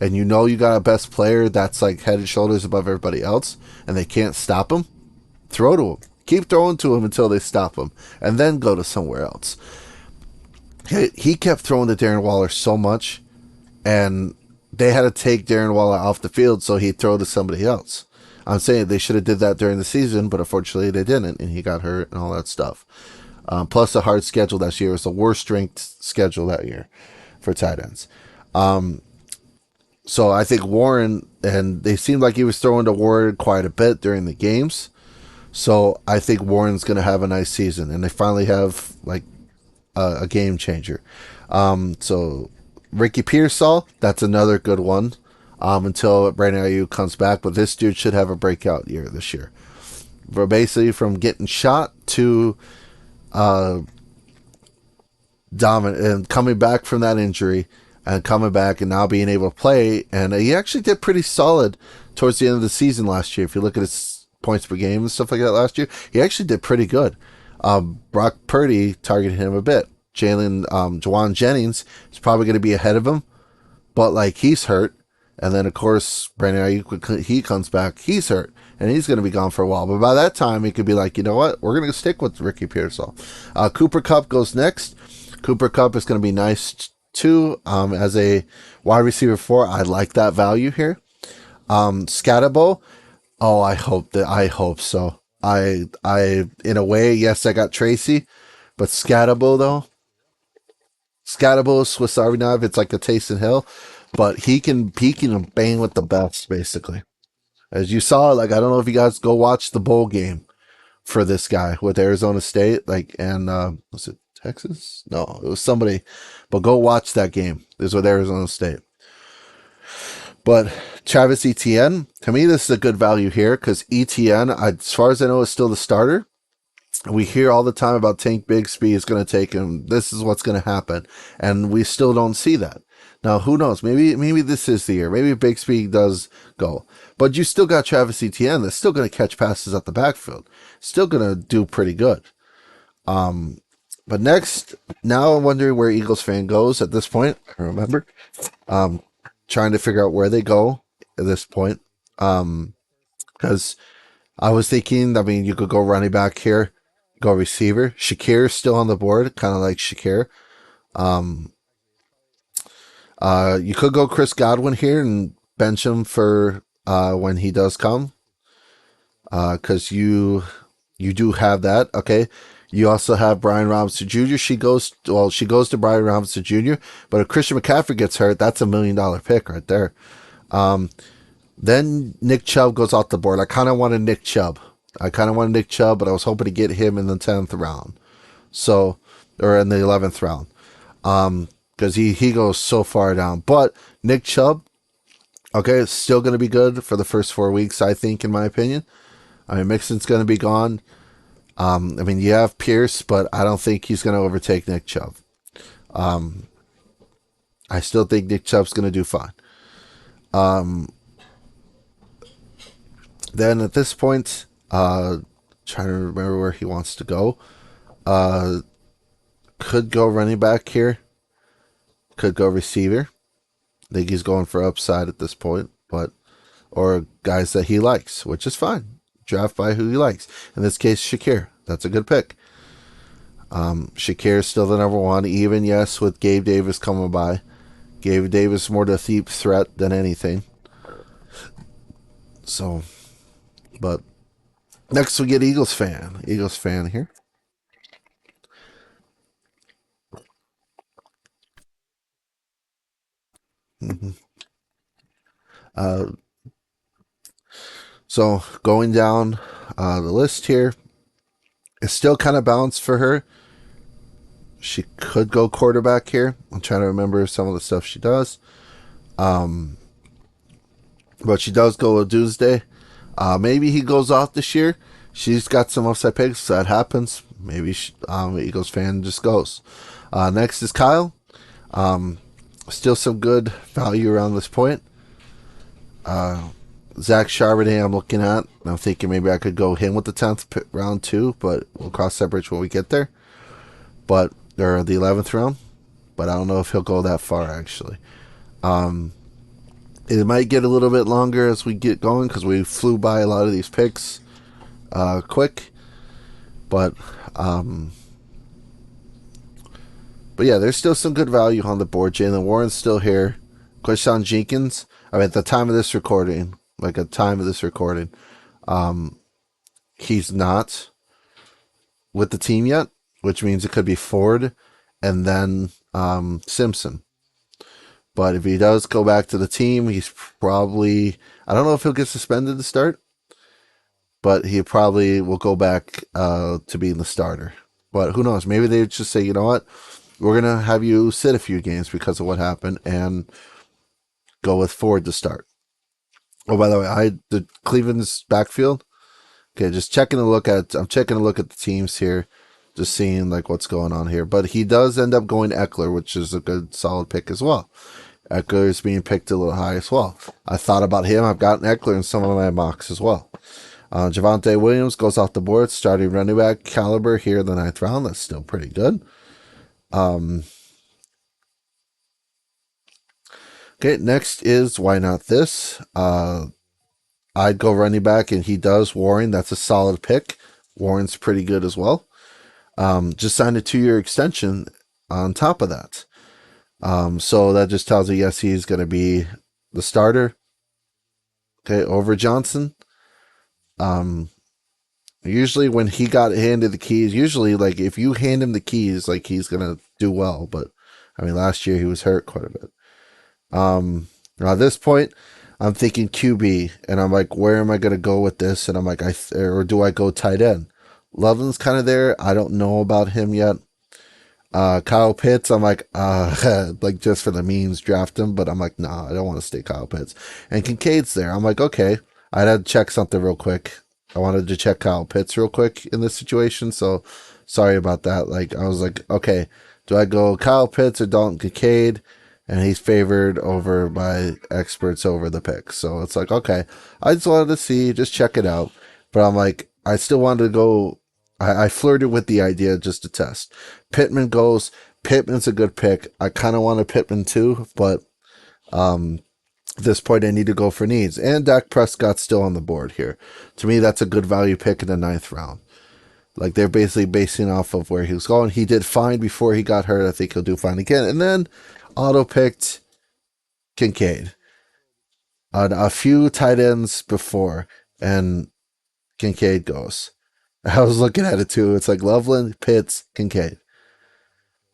and you got a best player that's like head and shoulders above everybody else, and they can't stop him, throw to him. Keep throwing to him until they stop him, and then go to somewhere else. He kept throwing to Darren Waller so much, and they had to take Darren Waller off the field so he'd throw to somebody else. I'm saying they should have did that during the season, but unfortunately they didn't, and he got hurt and all that stuff. Plus a hard schedule that year. It was the worst strength schedule that year for tight ends. So I think Warren, and they seemed like he was throwing to Warren quite a bit during the games. So I think Warren's going to have a nice season, and they finally have like a game changer. So Ricky Pearsall, that's another good one until Brandon Ayuk comes back. But this dude should have a breakout year this year. For basically from getting shot to dominant and coming back from that injury. And coming back and now being able to play. And he actually did pretty solid towards the end of the season last year. If you look at his points per game and stuff like that last year, he actually did pretty good. Brock Purdy targeted him a bit. Jawan Jennings is probably going to be ahead of him. But like he's hurt. And then of course, Brandon Ayuk, he comes back, he's hurt. and he's going to be gone for a while. But by that time, he could be like, you know what, we're going to stick with Ricky Pearsall. Cooper Kupp goes next. Cooper Kupp is going to be nice too. As a wide receiver 4, I like that value here. Scatabo, oh, I hope so. In a way, yes, I got Tracy, but Scatabo though, Scatabo Swiss Army knife. It's like a Taysom Hill, but he can bang with the best basically. As you saw, like I don't know if you guys go watch the bowl game for this guy with Arizona State, like and was it Texas? No, it was somebody, but go watch that game. It was with Arizona State. But Travis Etienne, to me, this is a good value here because Etienne, as far as I know, is still the starter. We hear all the time about Tank Bigsby is going to take him. This is what's going to happen, and we still don't see that. Now, who knows? Maybe this is the year. Maybe Bigsby does go, but you still got Travis Etienne that's still going to catch passes at the backfield, still going to do pretty good. But next, now I'm wondering where Eagles fan goes at this point. I remember, trying to figure out where they go at this point, because I was thinking, I mean, you could go running back here, go receiver. Shakir's still on the board, kind of like Shakir. You could go Chris Godwin here and bench him for when he does come, because you do have that. Okay, you also have Brian Robinson Jr. She goes to Brian Robinson Jr. But if Christian McCaffrey gets hurt, that's $1 million pick right there. Then Nick Chubb goes off the board. I kind of wanted Nick Chubb, but I was hoping to get him in the 10th round. So, or in the 11th round. Because he goes so far down. But Nick Chubb, okay, it's still going to be good for the first 4 weeks, I think, in my opinion. I mean, Mixon's going to be gone. I mean, you have Pierce, but I don't think he's going to overtake Nick Chubb. I still think Nick Chubb's going to do fine. Then at this point, trying to remember where he wants to go. Could go running back here. Could go receiver. I think he's going for upside at this point, or guys that he likes, which is fine. Draft by who he likes. In this case, Shakir. That's a good pick. Shakir is still the number one, even yes, with Gabe Davis coming by. Gabe Davis more the deep threat than anything. So, but next we get Eagles fan. Eagles fan here. Mm-hmm. So going down the list here, it's still kind of balanced for her. She could go quarterback here. I'm trying to remember some of the stuff she does. But she does go a Tuesday. Maybe he goes off this year. She's got some upside picks. That happens. Maybe Eagles fan just goes. Next is Kyle. Still some good value around this point. Zach Charbonnet I'm looking at. I'm thinking maybe I could go him with the 10th round too, but we'll cross that bridge when we get there. But or the 11th round. But I don't know if he'll go that far actually. It might get a little bit longer as we get going because we flew by a lot of these picks quick. But yeah, there's still some good value on the board. Jalen Warren's still here. Quinshon Jenkins, I mean, at the time of this recording, he's not with the team yet, which means it could be Ford and then Simpson. But if he does go back to the team, he's probably, I don't know if he'll get suspended to start, but he probably will go back to being the starter. But who knows? Maybe they just say, you know what? We're going to have you sit a few games because of what happened and go with Ford to start. Oh, by the way, the Cleveland's backfield. Okay, I'm checking a look at the teams here, just seeing like what's going on here. But he does end up going Eckler, which is a good solid pick as well. Eckler is being picked a little high as well. I thought about him. I've gotten Eckler in some of my mocks as well. Javonte Williams goes off the board, starting running back caliber here in the 9th round. That's still pretty good. Okay, next is why not this? I I'd go running back, and he does. Warren, that's a solid pick. Warren's pretty good as well. Just signed a 2-year extension on top of that. So that just tells you, yes, he's going to be the starter. Okay, over Johnson. Usually when he got handed the keys, usually like if you hand him the keys, like he's going to do well. But I mean, last year he was hurt quite a bit. At this point, I'm thinking QB, and I'm like, where am I going to go with this? And I'm like, or do I go tight end? Loveland's kind of there. I don't know about him yet. Kyle Pitts, I'm like, like just for the memes, draft him, but I'm like, nah, I don't want to stay Kyle Pitts. And Kincaid's there. I'm like, okay, I had to check something real quick. I wanted to check Kyle Pitts real quick in this situation, so sorry about that. Like, I was like, okay, do I go Kyle Pitts or Dalton Kincaid? And he's favored over by experts over the pick. So it's like, okay, I just wanted to see, just check it out. But I'm like, I still wanted to go. I flirted with the idea just to test. Pittman goes. Pittman's a good pick. I kind of want a Pittman too, but at this point I need to go for needs. And Dak Prescott's still on the board here. To me, that's a good value pick in the 9th round. Like, they're basically basing off of where he was going. He did fine before he got hurt. I think he'll do fine again. And then auto-picked Kincaid. A few tight ends before, and Kincaid goes. I was looking at it too. It's like Loveland, Pitts, Kincaid.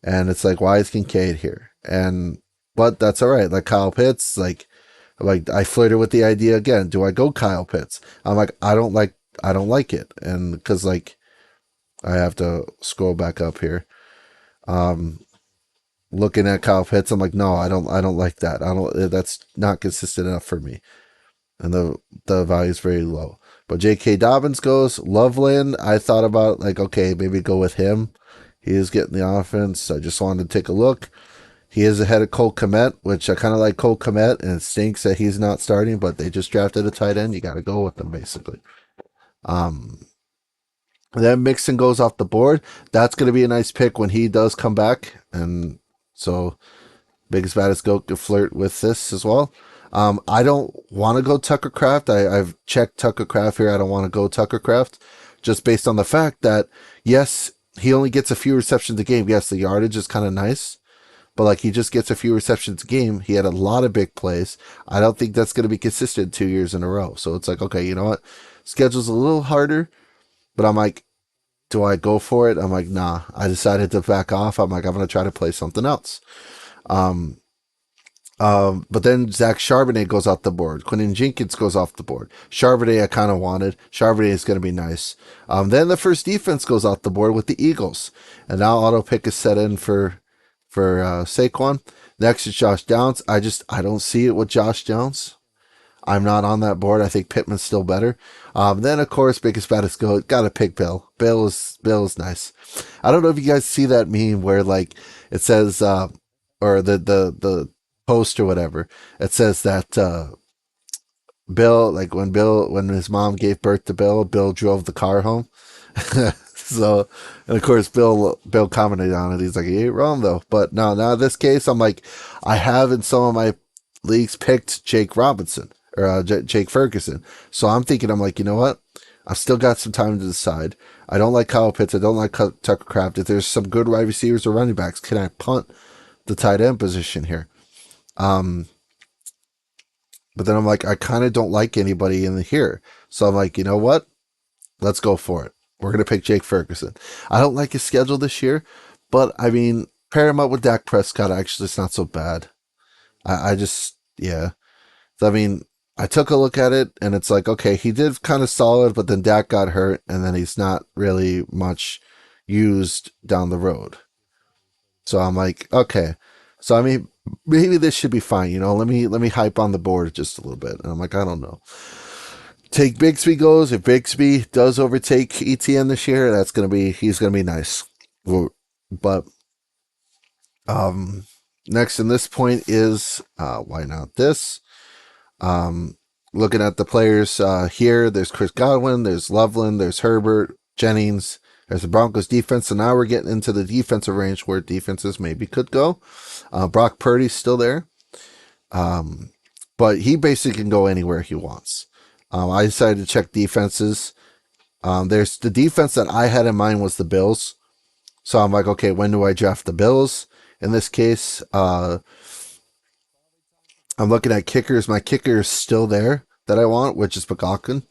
And it's like, why is Kincaid here? But that's all right. Like Kyle Pitts, like I flirted with the idea again. Do I go Kyle Pitts? I'm like, I don't like it. And because like I have to scroll back up here. Looking at Kyle Pitts, I'm like, no, I don't like that. That's not consistent enough for me. And the value is very low. But J.K. Dobbins goes. Loveland, I thought about, like, okay, maybe go with him. He is getting the offense. I just wanted to take a look. He is ahead of Cole Kmet, which I kind of like Cole Kmet, and it stinks that he's not starting, but they just drafted a tight end. You got to go with them, basically. Then Mixon goes off the board. That's going to be a nice pick when he does come back. And so Biggest Baddest Goat could flirt with this as well. I don't want to go Tucker Craft. I've checked Tucker Craft here. I don't want to go Tucker Craft just based on the fact that, yes, he only gets a few receptions a game. Yes, the yardage is kind of nice, but like he just gets a few receptions a game. He had a lot of big plays. I don't think that's going to be consistent 2 years in a row. So it's like, okay, you know what? Schedule's a little harder, but I'm like, do I go for it? I'm like, nah. I decided to back off. I'm like, I'm going to try to play something else. But then Zach Charbonnet goes off the board. Quentin Jenkins goes off the board. Charbonnet I kind of wanted. Charbonnet is going to be nice. Then the first defense goes off the board with the Eagles. And now auto pick is set in for Saquon. Next is Josh Downs. I don't see it with Josh Downs. I'm not on that board. I think Pittman's still better. Then of course, Biggest Baddest Goat. Got to pick Bill. Bill is nice. I don't know if you guys see that meme where like it says, or the post or whatever. It says that Bill, like when his mom gave birth to Bill drove the car home. So, and of course, Bill commented on it. He's like, he ain't wrong though. But no, now in this case, I'm like, I have in some of my leagues picked Jake Robinson or Jake Ferguson. So I'm thinking, I'm like, you know what? I've still got some time to decide. I don't like Kyle Pitts. I don't like Tucker Craft. If there's some good wide receivers or running backs, can I punt the tight end position here? But then I'm like, I kind of don't like anybody in here. So I'm like, you know what? Let's go for it. We're going to pick Jake Ferguson. I don't like his schedule this year, but I mean, pair him up with Dak Prescott. Actually, it's not so bad. Yeah. So, I mean, I took a look at it and it's like, okay, he did kind of solid, but then Dak got hurt and then he's not really much used down the road. So I'm like, okay. So, I mean, maybe this should be fine. You know, let me hype on the board just a little bit. And I'm like, I don't know. Take Bigsby goes. If Bigsby does overtake ETN this year, he's going to be nice. But, next in this point is, why not this? Looking at the players, here, there's Chris Godwin, there's Loveland, there's Herbert, Jennings, there's the Broncos defense. So now we're getting into the defensive range where defenses maybe could go. Brock Purdy's still there. But he basically can go anywhere he wants. I decided to check defenses. There's the defense that I had in mind was the Bills. So I'm like, okay, when do I draft the Bills? In this case, I'm looking at kickers. My kicker is still there that I want, which is McLaughlin.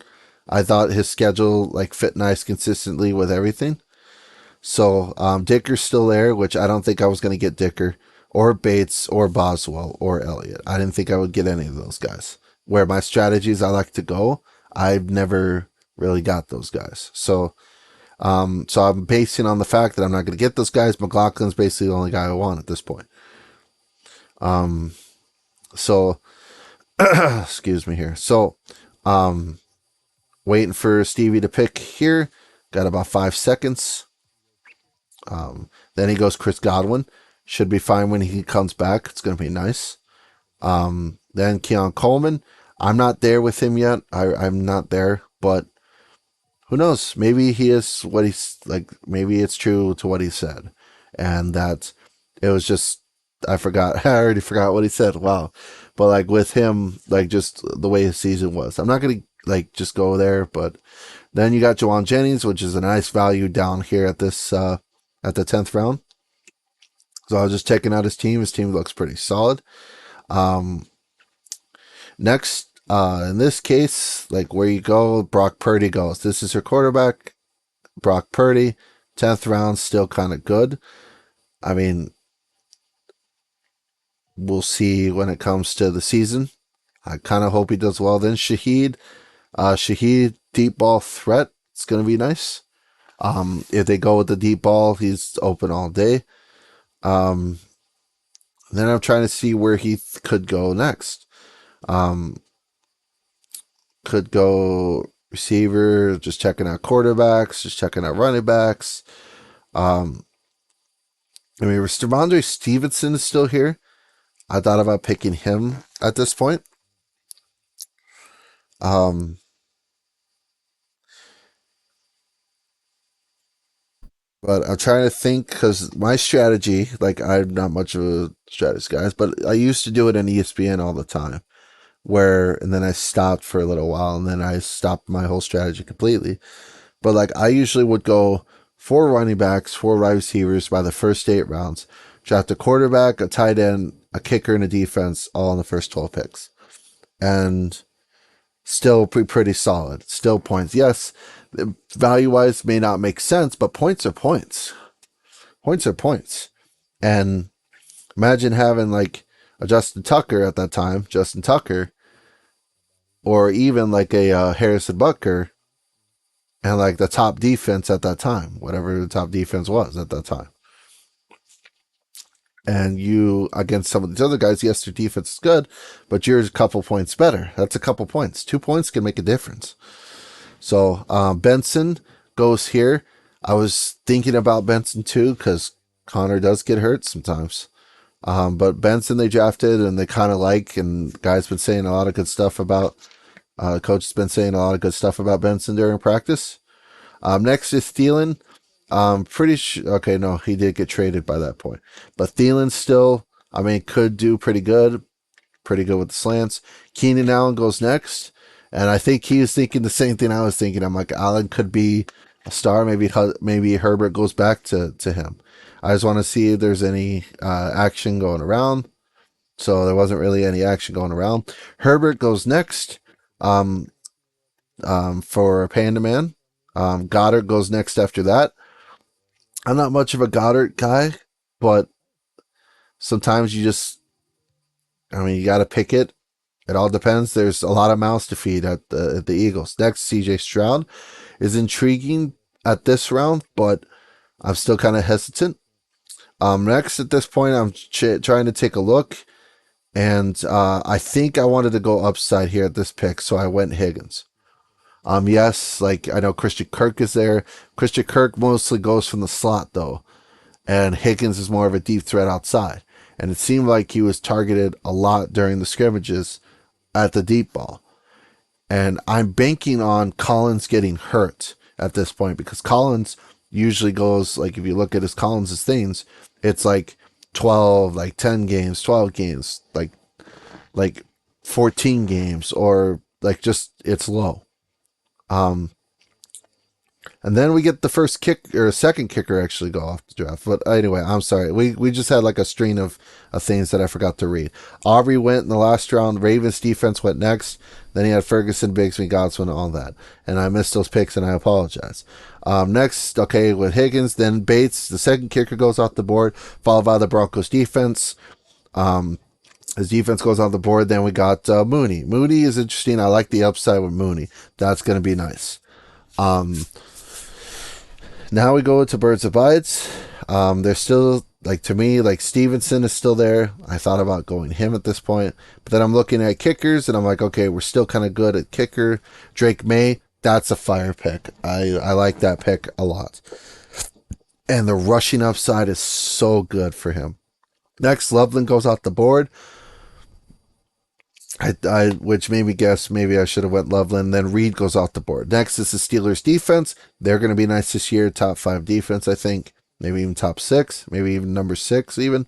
I thought his schedule like fit nice consistently with everything. So Dicker's still there, which I don't think I was going to get Dicker or Bates or Boswell or Elliott. I didn't think I would get any of those guys. Where my strategies I like to go, I've never really got those guys. So I'm basing on the fact that I'm not going to get those guys. McLaughlin's basically the only guy I want at this point. So excuse me here. So waiting for Stevie to pick here. Got about 5 seconds. Then he goes Chris Godwin. Should be fine when he comes back. It's going to be nice. Then Keon Coleman. I'm not there with him yet. I'm not there, but who knows? Maybe he is what he's like. Maybe it's true to what he said, and that it was just I forgot. I already forgot what he said. Wow, but like with him, like just the way his season was. I'm not gonna like just go there, but then you got Jawan Jennings, which is a nice value down here at this at the 10th round. So I was just checking out his team. His team looks pretty solid. Next, in this case, like where you go, Brock Purdy goes. This is your quarterback, Brock Purdy. 10th round, still kind of good. I mean, we'll see when it comes to the season. I kind of hope he does well. Then Shaheed, deep ball threat. It's going to be nice. If they go with the deep ball, he's open all day. Then I'm trying to see where he could go next. Could go receiver, just checking out quarterbacks, just checking out running backs. I mean, Ramondre Stevenson is still here. I thought about picking him at this point. But I'm trying to think because my strategy, like I'm not much of a strategist, guys, but I used to do it in ESPN all the time. And then I stopped for a little while, and then I stopped my whole strategy completely. But like I usually would go 4 running backs, 4 wide receivers by the first 8 rounds, draft a quarterback, a tight end, a kicker, and a defense all in the first 12 picks, and still pretty solid. Still points. Yes, value wise may not make sense, but points are points. Points are points. And imagine having like a Justin Tucker at that time, or even like a Harrison Butker, and like the top defense at that time, whatever the top defense was at that time. And you against some of these other guys, yes, their defense is good, but you're a couple points better. That's a couple points. 2 points can make a difference. So Benson goes here. I was thinking about Benson too because Connor does get hurt sometimes. But Benson they drafted and they kind of like, and guys been saying a lot of good stuff about. Coach has been saying a lot of good stuff about Benson during practice. Next is Thielen. Pretty sure. Okay, no, he did get traded by that point. But Thielen still, I mean, could do pretty good with the slants. Keenan Allen goes next, and I think he was thinking the same thing I was thinking. I'm like, Allen could be a star. Maybe Herbert goes back to him. I just want to see if there's any action going around. So there wasn't really any action going around. Herbert goes next for Panda Man. Goddard goes next after that. I'm not much of a Goddard guy, but sometimes you got to pick it. It all depends. There's a lot of mouths to feed at the Eagles. Next, CJ Stroud is intriguing at this round, but I'm still kind of hesitant. Next, at this point, I'm trying to take a look, and I think I wanted to go upside here at this pick, so I went Higgins. Yes, like I know Christian Kirk is there. Christian Kirk mostly goes from the slot though, and Higgins is more of a deep threat outside. And it seemed like he was targeted a lot during the scrimmages at the deep ball. And I'm banking on Collins getting hurt at this point because Collins usually goes, like if you look at his Collins' things, it's like 12, like 10 games, 12 games, like 14 games, or like just it's low. And then we get the first kick or second kicker actually go off the draft. But anyway, I'm sorry. We just had like a string of things that I forgot to read. Aubrey went in the last round. Ravens defense went next. Then he had Ferguson, Bigsby, Godwin, all that. And I missed those picks and I apologize. Next, okay, with Higgins, then Bates, the second kicker goes off the board, followed by the Broncos defense. His defense goes on the board. Then we got Mooney. Mooney is interesting. I like the upside with Mooney. That's going to be nice. Now we go to Birds of Bites. They're still, like, to me, like, Stevenson is still there. I thought about going him at this point. But then I'm looking at kickers, and I'm like, okay, we're still kind of good at kicker. Drake May, that's a fire pick. I like that pick a lot. And the rushing upside is so good for him. Next, Loveland goes off the board. Which made me guess maybe I should have went Loveland. Then Reed goes off the board. Next is the Steelers defense. They're going to be nice this year. Top 5 defense, I think. Maybe even top 6. Maybe even number 6 even.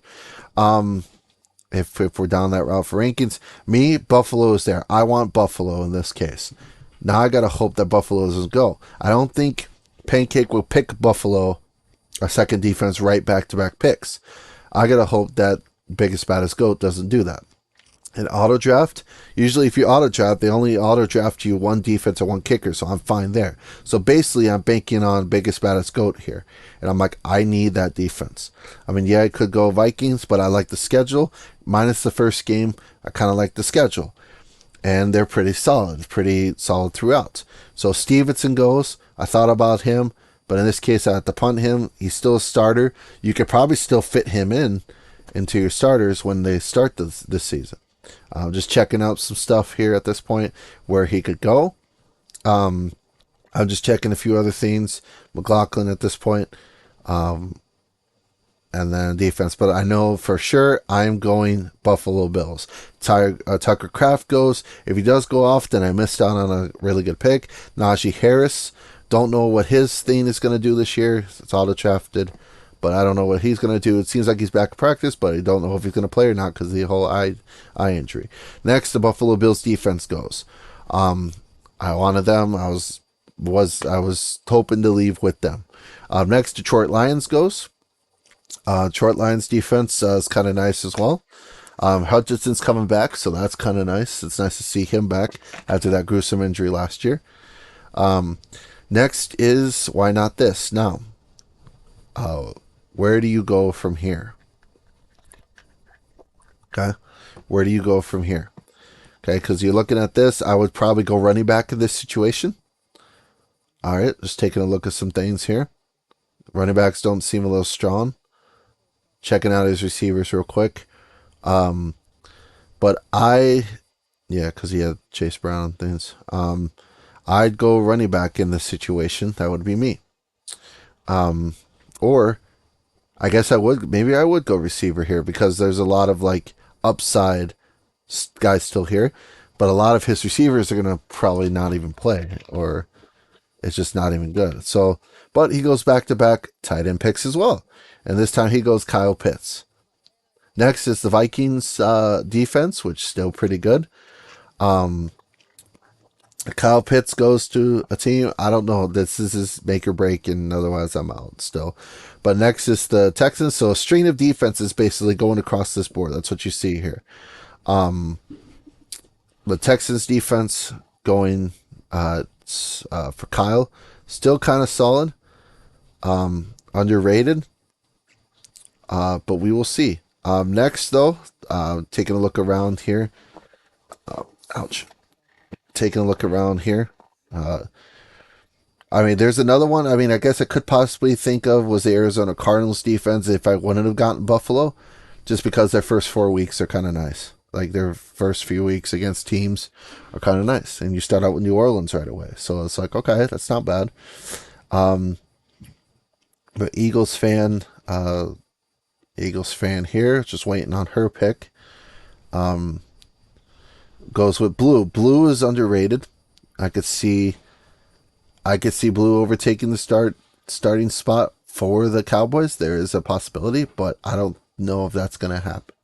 If we're down that route for rankings. Me, Buffalo is there. I want Buffalo in this case. Now I got to hope that Buffalo doesn't go. I don't think Pancake will pick Buffalo a second defense right back-to-back picks. I got to hope that Biggest Baddest Goat doesn't do that. In auto draft, usually if you auto draft, they only auto draft you one defense or one kicker, so I'm fine there. So basically, I'm banking on Biggest Baddest Goat here, and I'm like, I need that defense. I mean, yeah, I could go Vikings, but I like the schedule. Minus the first game, I kind of like the schedule, and they're pretty solid throughout. So Stevenson goes. I thought about him, but in this case, I had to punt him. He's still a starter. You could probably still fit him into your starters when they start this season. Just checking out some stuff here at this point where he could go. I'm just checking a few other things. McLaughlin at this point. And then defense. But I know for sure I'm going Buffalo Bills. Tucker Kraft goes. If he does go off, then I missed out on a really good pick. Najee Harris. Don't know what his thing is going to do this year. It's auto drafted. But I don't know what he's going to do. It seems like he's back to practice, but I don't know if he's going to play or not because of the whole eye injury. Next, the Buffalo Bills defense goes. I wanted them. I was hoping to leave with them. Next, Detroit Lions goes. Detroit Lions defense is kind of nice as well. Hutchinson's coming back, so that's kind of nice. It's nice to see him back after that gruesome injury last year. Next is, why not this? Now, where do you go from here? Okay. Where do you go from here? Okay, because you're looking at this, I would probably go running back in this situation. All right, just taking a look at some things here. Running backs don't seem a little strong. Checking out his receivers real quick. But because he had Chase Brown and things. I'd go running back in this situation. That would be me. Or I guess I would go receiver here because there's a lot of like upside guys still here, but a lot of his receivers are going to probably not even play, or it's just not even good. So, but he goes back to back tight end picks as well. And this time he goes Kyle Pitts. Next is the Vikings defense, which is still pretty good. Kyle Pitts goes to a team. I don't know. This is his make or break, and otherwise I'm out still. But next is the Texans. So a string of defenses basically going across this board. That's what you see here. The Texans defense going for Kyle. Still kind of solid. Underrated. But we will see. Next, though, taking a look around here. Ouch. Taking a look around here. There's another one. I guess I could possibly think of was the Arizona Cardinals defense if I wouldn't have gotten Buffalo, just because their first 4 weeks are kind of nice. Like their first few weeks against teams are kind of nice. And you start out with New Orleans right away. So it's like, okay, that's not bad. But Eagles fan here, just waiting on her pick. Goes with Blue. Blue is underrated. I could see Blue overtaking the starting spot for the Cowboys. There is a possibility, but I don't know if that's going to happen.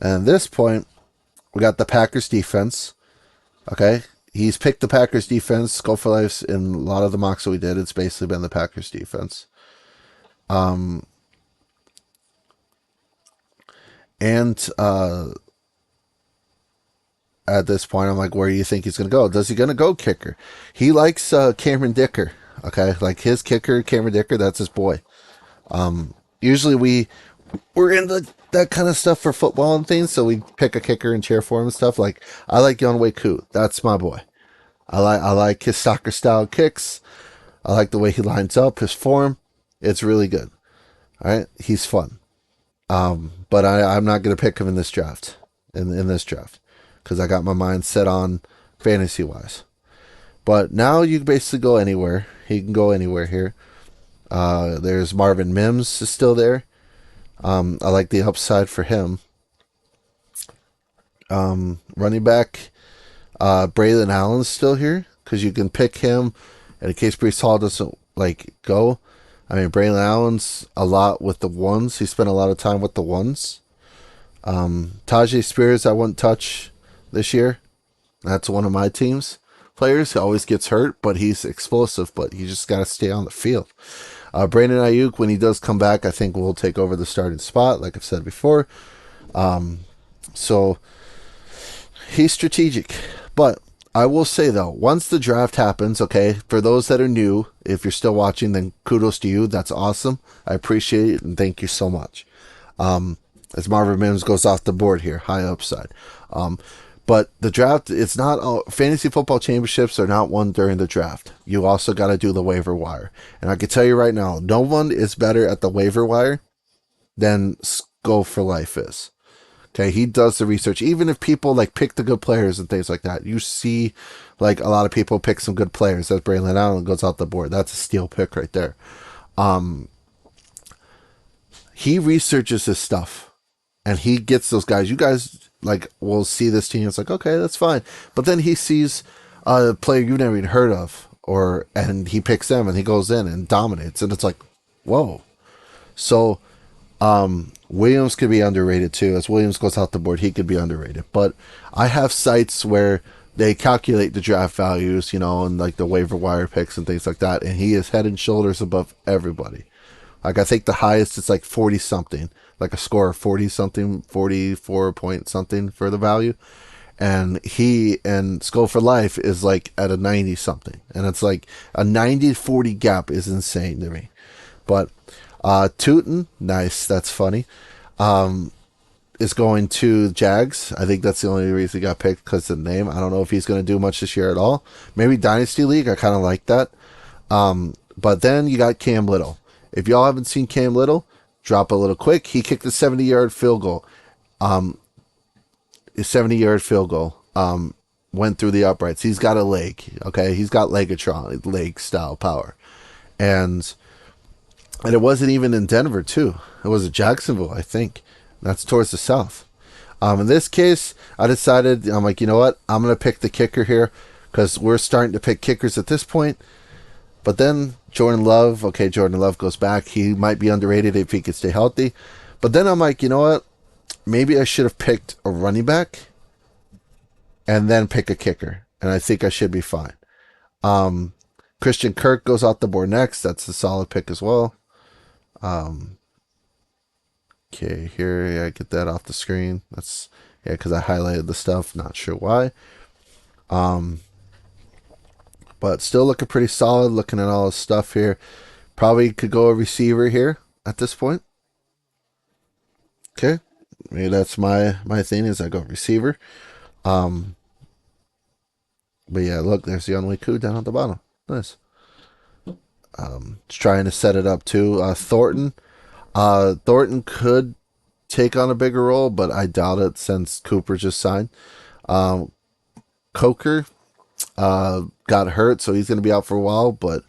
And at this point, we got the Packers defense. Okay, he's picked the Packers defense. Skull for Life's in a lot of the mocks that we did. It's basically been the Packers defense. Um, and at this point, I'm like, where do you think he's going to go? Does he going to go kicker? He likes Cameron Dicker. Okay, like his kicker, Cameron Dicker. That's his boy. Usually we're in that kind of stuff for football and things, so we pick a kicker and cheer for him and stuff. Like I like Yonwei Koo. That's my boy. I like his soccer style kicks. I like the way he lines up, his form. It's really good. All right, he's fun. But I'm not going to pick him in this draft. In this draft, because I got my mind set on fantasy wise. But now you can basically go anywhere. He can go anywhere here. There's Marvin Mims is still there. I like the upside for him. Running back, Braylon Allen's still here because you can pick him, and in case Breece Hall doesn't go. I mean, Braylon Allen's a lot with the ones. He spent a lot of time with the ones. Tajay Spears, I wouldn't touch this year. That's one of my team's players. He always gets hurt, but he's explosive. But you just got to stay on the field. Brandon Ayuk, when he does come back, I think will take over the starting spot, like I've said before. So he's strategic. But I will say, though, once the draft happens, okay, for those that are new, if you're still watching, then kudos to you. That's awesome. I appreciate it, and thank you so much. As Marvin Mims goes off the board here, high upside. But the draft, it's not all, fantasy football championships are not won during the draft. You also got to do the waiver wire. And I can tell you right now, no one is better at the waiver wire than Skull for Life is. Okay, he does the research. Even if people pick the good players and things like that, you see a lot of people pick some good players. As Braylon Allen goes out the board, that's a steal pick right there. He researches his stuff, and he gets those guys. You guys will see this team. It's okay, that's fine. But then he sees a player you've never even heard of, and he picks them, and he goes in and dominates, and it's whoa. So Williams could be underrated too. As Williams goes out the board, he could be underrated. But I have sites where they calculate the draft values, and the waiver wire picks and things like that, and he is head and shoulders above everybody. I think the highest is 40 something, a score of 40 something, 44 point something for the value. And he and Skull for Life is at a 90 something. And it's a 90-40 gap is insane to me. But Tootin, nice, that's funny, is going to Jags. I think that's the only reason he got picked, because of the name. I don't know if he's going to do much this year at all. Maybe Dynasty League, I kind of like that. But then you got Cam Little. If y'all haven't seen Cam Little, drop a little quick. He kicked a 70-yard field goal. His 70-yard field goal went through the uprights. He's got a leg, okay? He's got Legatron, leg-style power. And it wasn't even in Denver, too. It was in Jacksonville, I think. That's towards the south. In this case, I decided, I'm you know what? I'm going to pick the kicker here, because we're starting to pick kickers at this point. But then Jordan Love goes back. He might be underrated if he could stay healthy. But then I'm you know what? Maybe I should have picked a running back and then pick a kicker. And I think I should be fine. Christian Kirk goes out the board next. That's a solid pick as well. Okay, here, I get that off the screen. That's, because I highlighted the stuff. Not sure why. But still looking pretty solid, looking at all his stuff here. Probably could go a receiver here at this point. Okay. Maybe that's my thing, is I go receiver. But yeah, look, there's the Yonwei Koo down at the bottom. Nice. Just trying to set it up too. Thornton. Thornton could take on a bigger role, but I doubt it since Cooper just signed. Coker got hurt, so he's going to be out for a while, but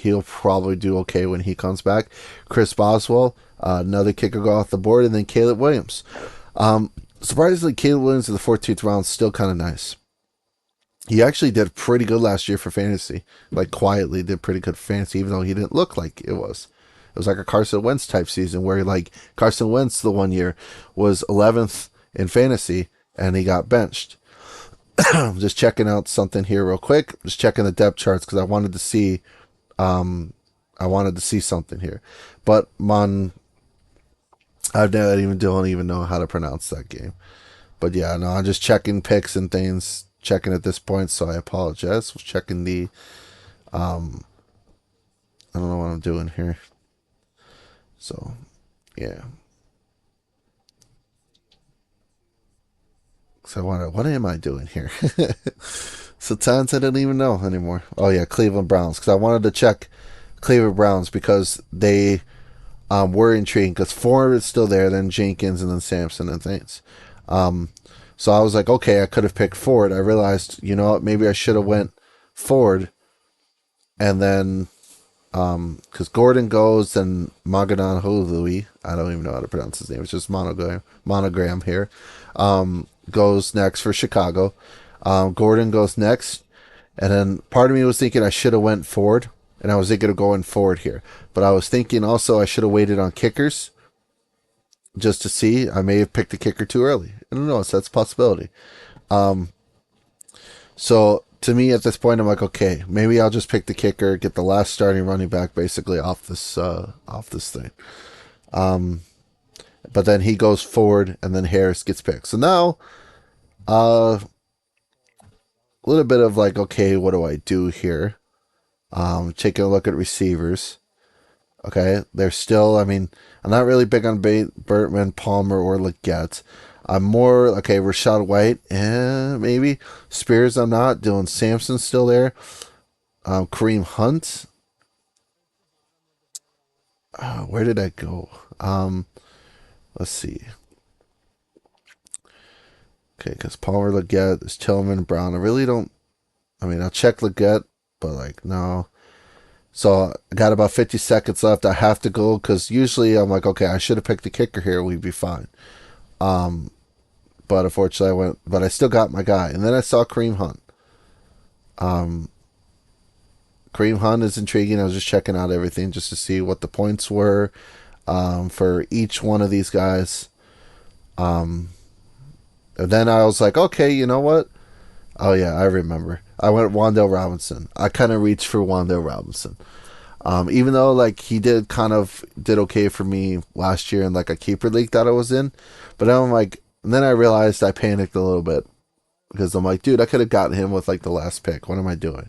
he'll probably do okay when he comes back. Chris Boswell, another kicker, go off the board, and then Caleb Williams. Surprisingly, Caleb Williams in the 14th round is still kind of nice. He actually did pretty good last year for fantasy. Quietly did pretty good for fantasy, even though he didn't look like it was. It was a Carson Wentz type season where Carson Wentz the one year was 11th in fantasy and he got benched. Just checking out something here real quick. Just checking the depth charts because I wanted to see something here. But don't even know how to pronounce that game. But yeah, no, I'm just checking picks and things, checking at this point, so I apologize. Checking the I don't know what I'm doing here. So yeah. So what am I doing here? Sometimes I don't even know anymore. Oh yeah, Cleveland Browns, because I wanted to check Cleveland Browns because they were intriguing because Ford is still there, then Jenkins, and then Sampson and things. So I was like, okay, I could have picked Ford. I realized, you know what, maybe I should have went Ford, and then because Gordon goes and Magadan Holui, I don't even know how to pronounce his name. It's just monogram here. Goes next for Chicago. Gordon goes next, and then part of me was thinking I should have went Ford, and I was thinking of going Ford here, but I was thinking also I should have waited on kickers just to see. I may have picked the kicker too early. I don't know, so that's a possibility. So to me at this point, I'm like, okay, maybe I'll just pick the kicker, get the last starting running back basically off this thing. But then he goes forward, and then Harris gets picked. So now, a little bit of like, okay, what do I do here? Taking a look at receivers. Okay, they're still, I mean, I'm not really big on Burtman, Palmer, or Leggett. I'm more, okay, Rashad White, maybe. Spears, I'm not. Dylan Sampson's still there. Kareem Hunt. Where did I go? Let's see. Okay, because Palmer, Leggett, there's Tillman, Brown. I really don't, I mean, I'll check Leggett, but like, no. So I got about 50 seconds left. I have to go because usually I'm like, okay, I should have picked the kicker here. We'd be fine. But unfortunately but I still got my guy. And then I saw Kareem Hunt. Kareem Hunt is intriguing. I was just checking out everything just to see what the points were for each one of these guys. And then I was like, okay, you know what? Oh yeah, I remember. I went Wan'Dale Robinson. I kind of reached for Wan'Dale Robinson. Even though like he did okay for me last year in like a keeper league that I was in, but then I'm like, and then I realized I panicked a little bit because I'm like, dude, I could have gotten him with like the last pick. What am I doing?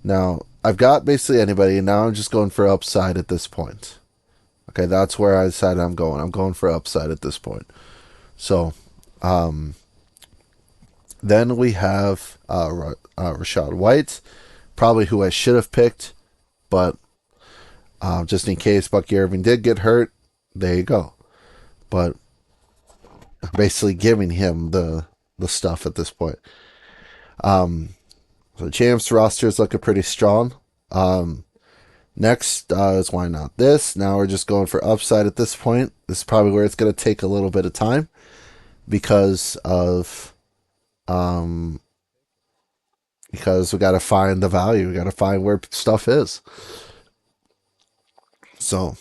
Now I've got basically anybody, and now I'm just going for upside at this point. Okay, that's where I decided I'm going. I'm going for upside at this point. So, then we have Rashad White, probably who I should have picked, but just in case Bucky Irving did get hurt, there you go. But I'm basically giving him the stuff at this point. So Champs roster is looking pretty strong. Next is why not this. Now we're just going for upside at this point. This is probably where it's going to take a little bit of time because we got to find the value. We got to find where stuff is. So,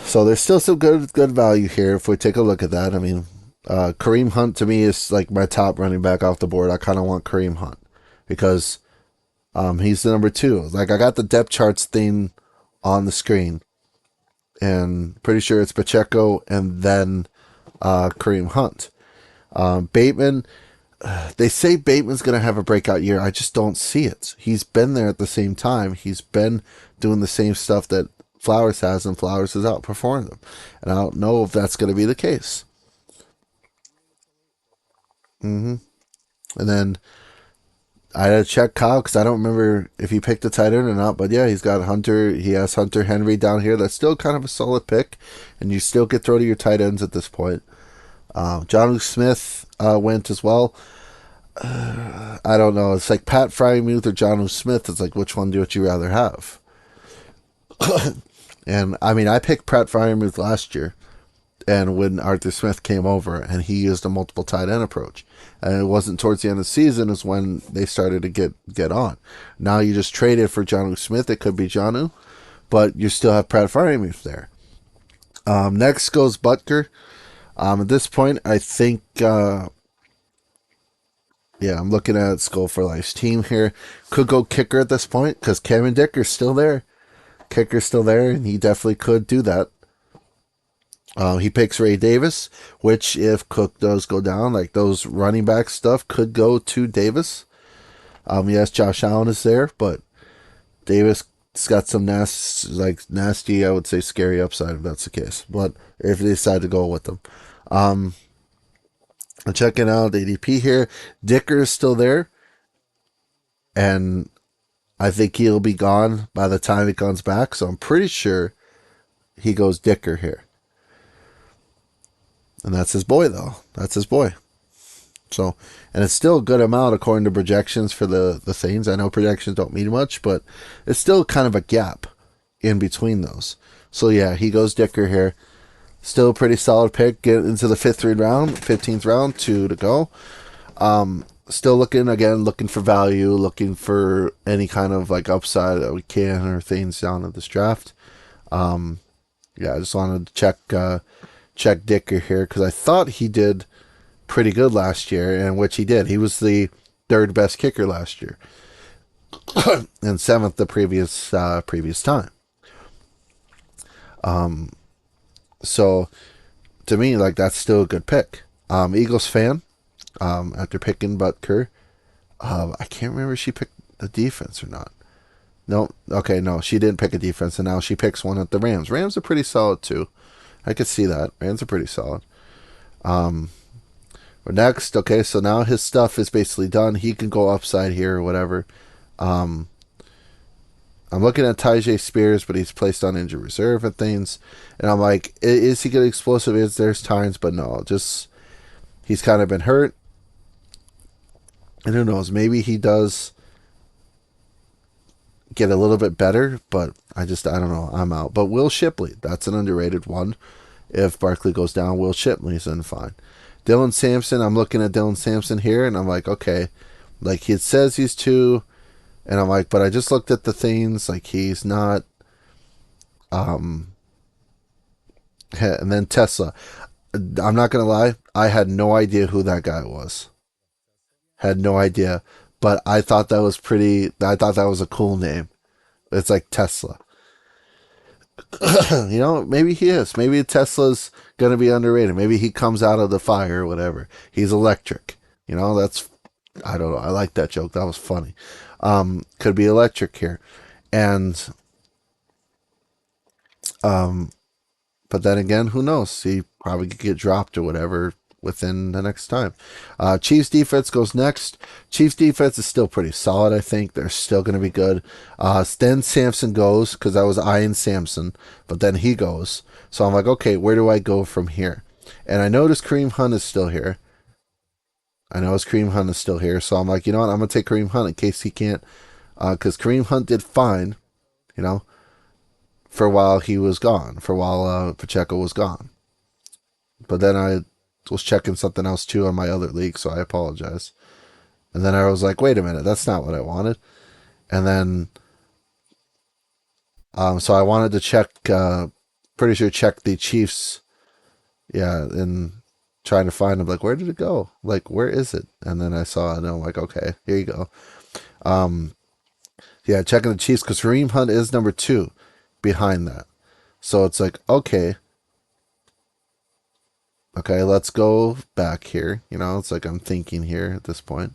so there's still some good value here if we take a look at that. I mean, Kareem Hunt to me is like my top running back off the board. I kind of want Kareem Hunt because he's the number 2. Like I got the depth charts thing on the screen, and pretty sure it's Pacheco and then Kareem Hunt. Bateman, they say Bateman's going to have a breakout year. I just don't see it. He's been there at the same time. He's been doing the same stuff that Flowers has, and Flowers has outperformed them. And I don't know if that's going to be the case. And then I had to check Kyle because I don't remember if he picked a tight end or not. But yeah, he's got Hunter. He has Hunter Henry down here. That's still kind of a solid pick. And you still get throw to your tight ends at this point. Jonnu Smith went as well. I don't know. It's like Pat Frymuth or Jonnu Smith. It's like, which one would you rather have? And I mean, I picked Pat Frymuth last year, and when Arthur Smith came over, and he used a multiple tight end approach, and it wasn't towards the end of the season is when they started to get on. Now you just traded for Jonnu Smith. It could be Jonnu, but you still have Pat Frymuth there. Next goes Butker. At this point, I think, yeah, I'm looking at Skull for Life's team here. Could go kicker at this point because Kevin Dicker's still there. Kicker's still there, and he definitely could do that. He picks Ray Davis, which if Cook does go down, like those running back stuff could go to Davis. Yes, Josh Allen is there, but Davis got some nasty, I would say, scary upside if that's the case. But if they decide to go with them, I'm checking out ADP here. Dicker is still there, and I think he'll be gone by the time he comes back. So I'm pretty sure he goes Dicker here. And that's his boy, though. That's his boy. So, and it's still a good amount according to projections for the things. I know projections don't mean much, but it's still kind of a gap in between those. So, yeah, he goes Dicker here. Still a pretty solid pick. Get into the 15th round, 2 to go. Still looking for value, looking for any kind of like upside that we can or things down at this draft. Yeah, I just wanted to check Dicker here because I thought he did pretty good last year, and which he did. He was the third best kicker last year, and seventh the previous time. So to me, like that's still a good pick. Eagles fan. After picking Butker, I can't remember if she picked the defense or not. No, okay, no, she didn't pick a defense, and now she picks one at the Rams. Rams are pretty solid too. I could see that. Rams are pretty solid. But next, okay, so now his stuff is basically done. He can go upside here or whatever. I'm looking at Tyjae Spears, but he's placed on injured reserve and things. And I'm like, is he good explosive? There's times, but no, just he's kind of been hurt. And who knows, maybe he does get a little bit better, but I don't know. I'm out. But Will Shipley, that's an underrated one. If Barkley goes down, Will Shipley's in fine. Dylan Sampson, I'm looking at Dylan Sampson here, and I'm like, okay. Like, he says he's 2, and I'm like, but I just looked at the things, like, he's not, and then Tesla. I'm not going to lie, I had no idea who that guy was. Had no idea. But I thought that was a cool name. It's like Tesla. Maybe he is. Maybe Tesla's going to be underrated. Maybe he comes out of the fire or whatever. He's electric. I don't know. I like that joke. That was funny. Could be electric here. And, but then again, who knows? He probably could get dropped or whatever within the next time. Chiefs defense goes next. Chiefs defense is still pretty solid, I think. They're still going to be good. Then Sampson goes, because I was eyeing Sampson, but then he goes. So I'm like, okay, where do I go from here? And I noticed Kareem Hunt is still here. So I'm like, you know what? I'm going to take Kareem Hunt in case he can't, because Kareem Hunt did fine, for a while he was gone, for a while Pacheco was gone. But then I was checking something else too on my other league, so I apologize. And then I was like, wait a minute, that's not what I wanted. And then, so I wanted to check, check the Chiefs, and trying to find him, like, where did it go? Like, where is it? And then I saw it, and I'm like, okay, here you go. Checking the Chiefs, because Kareem Hunt is number 2 behind that. So it's like, okay, let's go back here. It's like I'm thinking here at this point.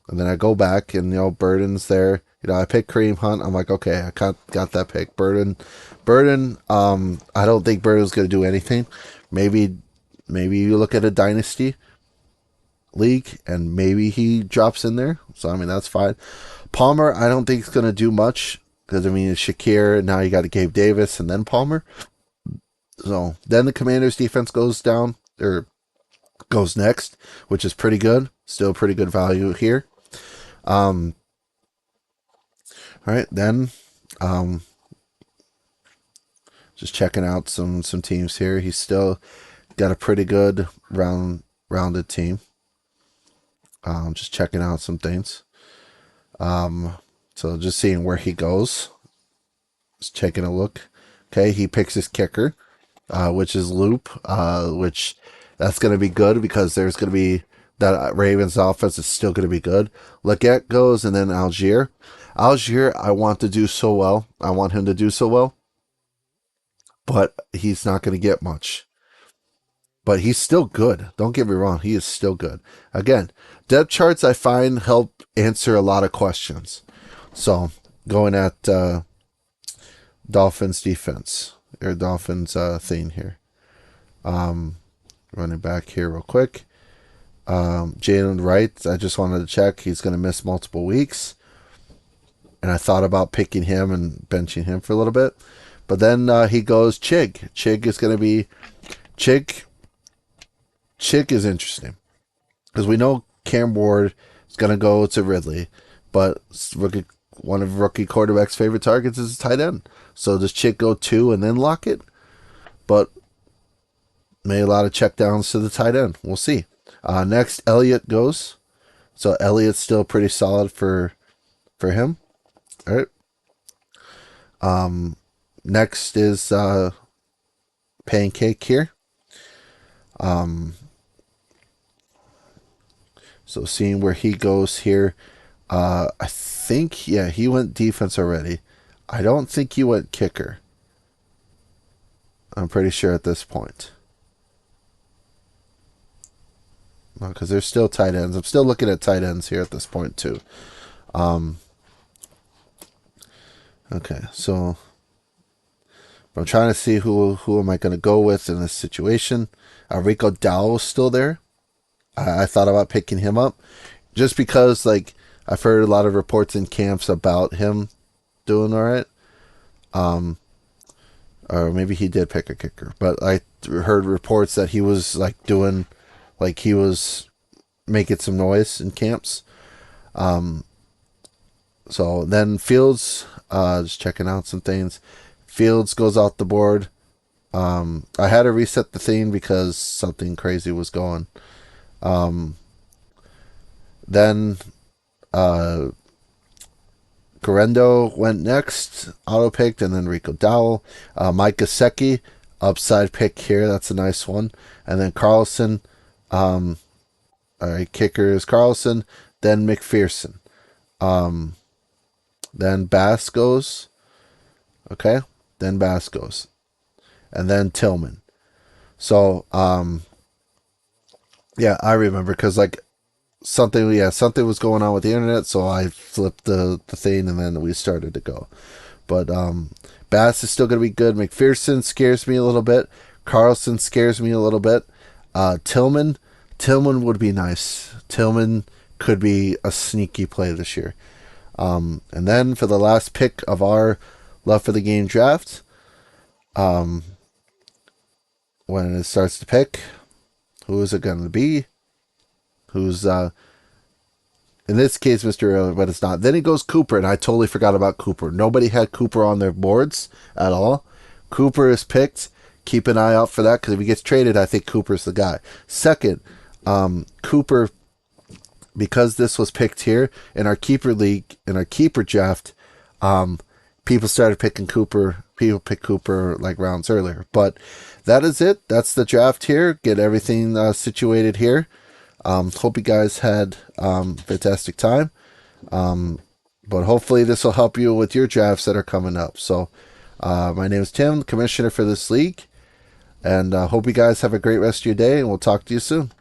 And then I go back and, Burden's there. I picked Kareem Hunt. I'm like, okay, I got that pick. Burden, I don't think Burden's going to do anything. Maybe you look at a dynasty league and maybe he drops in there. So, I mean, that's fine. Palmer, I don't think he's going to do much because, I mean, it's Shakir. Now you got Gabe Davis and then Palmer. So then the Commanders defense goes down, or goes next, which is pretty good. Still pretty good value here. All right, then just checking out some teams here. He's still got a pretty good rounded team. Just checking out some things. So just seeing where he goes. Just taking a look. Okay, he picks his kicker. which is Loop, which that's going to be good because there's going to be that Ravens offense is still going to be good. Leggett goes, and then Algier. Algier, I want to do so well. I want him to do so well, but he's not going to get much. But he's still good. Don't get me wrong. He is still good. Again, depth charts I find help answer a lot of questions. So going at Dolphins defense or Dolphins thing here. Running back here real quick. Jalen Wright, I just wanted to check. He's going to miss multiple weeks. And I thought about picking him and benching him for a little bit. But then he goes Chig. Chig is going to be... Chig is interesting. Because we know Cam Ward is going to go to Ridley. But one of rookie quarterback's favorite targets is a tight end. So does Chig go 2 and then lock it? But made a lot of checkdowns to the tight end. We'll see. Next, Elliott goes. So Elliott's still pretty solid for him. All right. Next is Pancake here. So seeing where he goes here. I think, yeah, he went defense already. I don't think he went kicker. I'm pretty sure at this point. Because there's still tight ends. I'm still looking at tight ends here at this point too. Okay, so I'm trying to see who am I going to go with in this situation. Rico Dowell's still there. I thought about picking him up just because, like, I've heard a lot of reports in camps about him doing all right. Or maybe he did pick a kicker, but I heard reports that he was doing, he was making some noise in camps. So then Fields, just checking out some things. Fields goes off the board. I had to reset the thing because something crazy was going. Then Garendo went next, auto-picked, and then Rico Dowell. Mike Gesicki, upside pick here. That's a nice one. And then Carlson, all right, kicker is Carlson, then McPherson. Then Bass goes. Okay, then Bass goes. And then Tillman. So, yeah, I remember because something was going on with the internet, so I flipped the thing and then we started to go. But Bass is still going to be good. McPherson scares me a little bit. Carlson scares me a little bit. Tillman would be nice. Tillman could be a sneaky play this year. And then for the last pick of our Love for the Game draft, when it starts to pick, who is it going to be? Who's, in this case, Mr. Early, but it's not. Then he goes Cooper, and I totally forgot about Cooper. Nobody had Cooper on their boards at all. Cooper is picked. Keep an eye out for that, because if he gets traded, I think Cooper's the guy. Second, Cooper, because this was picked here in our keeper league, in our keeper draft, people started picking Cooper. People picked Cooper rounds earlier. But that is it. That's the draft here. Get everything situated here. Hope you guys had fantastic time. But hopefully this will help you with your drafts that are coming up. So my name is Tim, the commissioner for this league. And hope you guys have a great rest of your day, and we'll talk to you soon.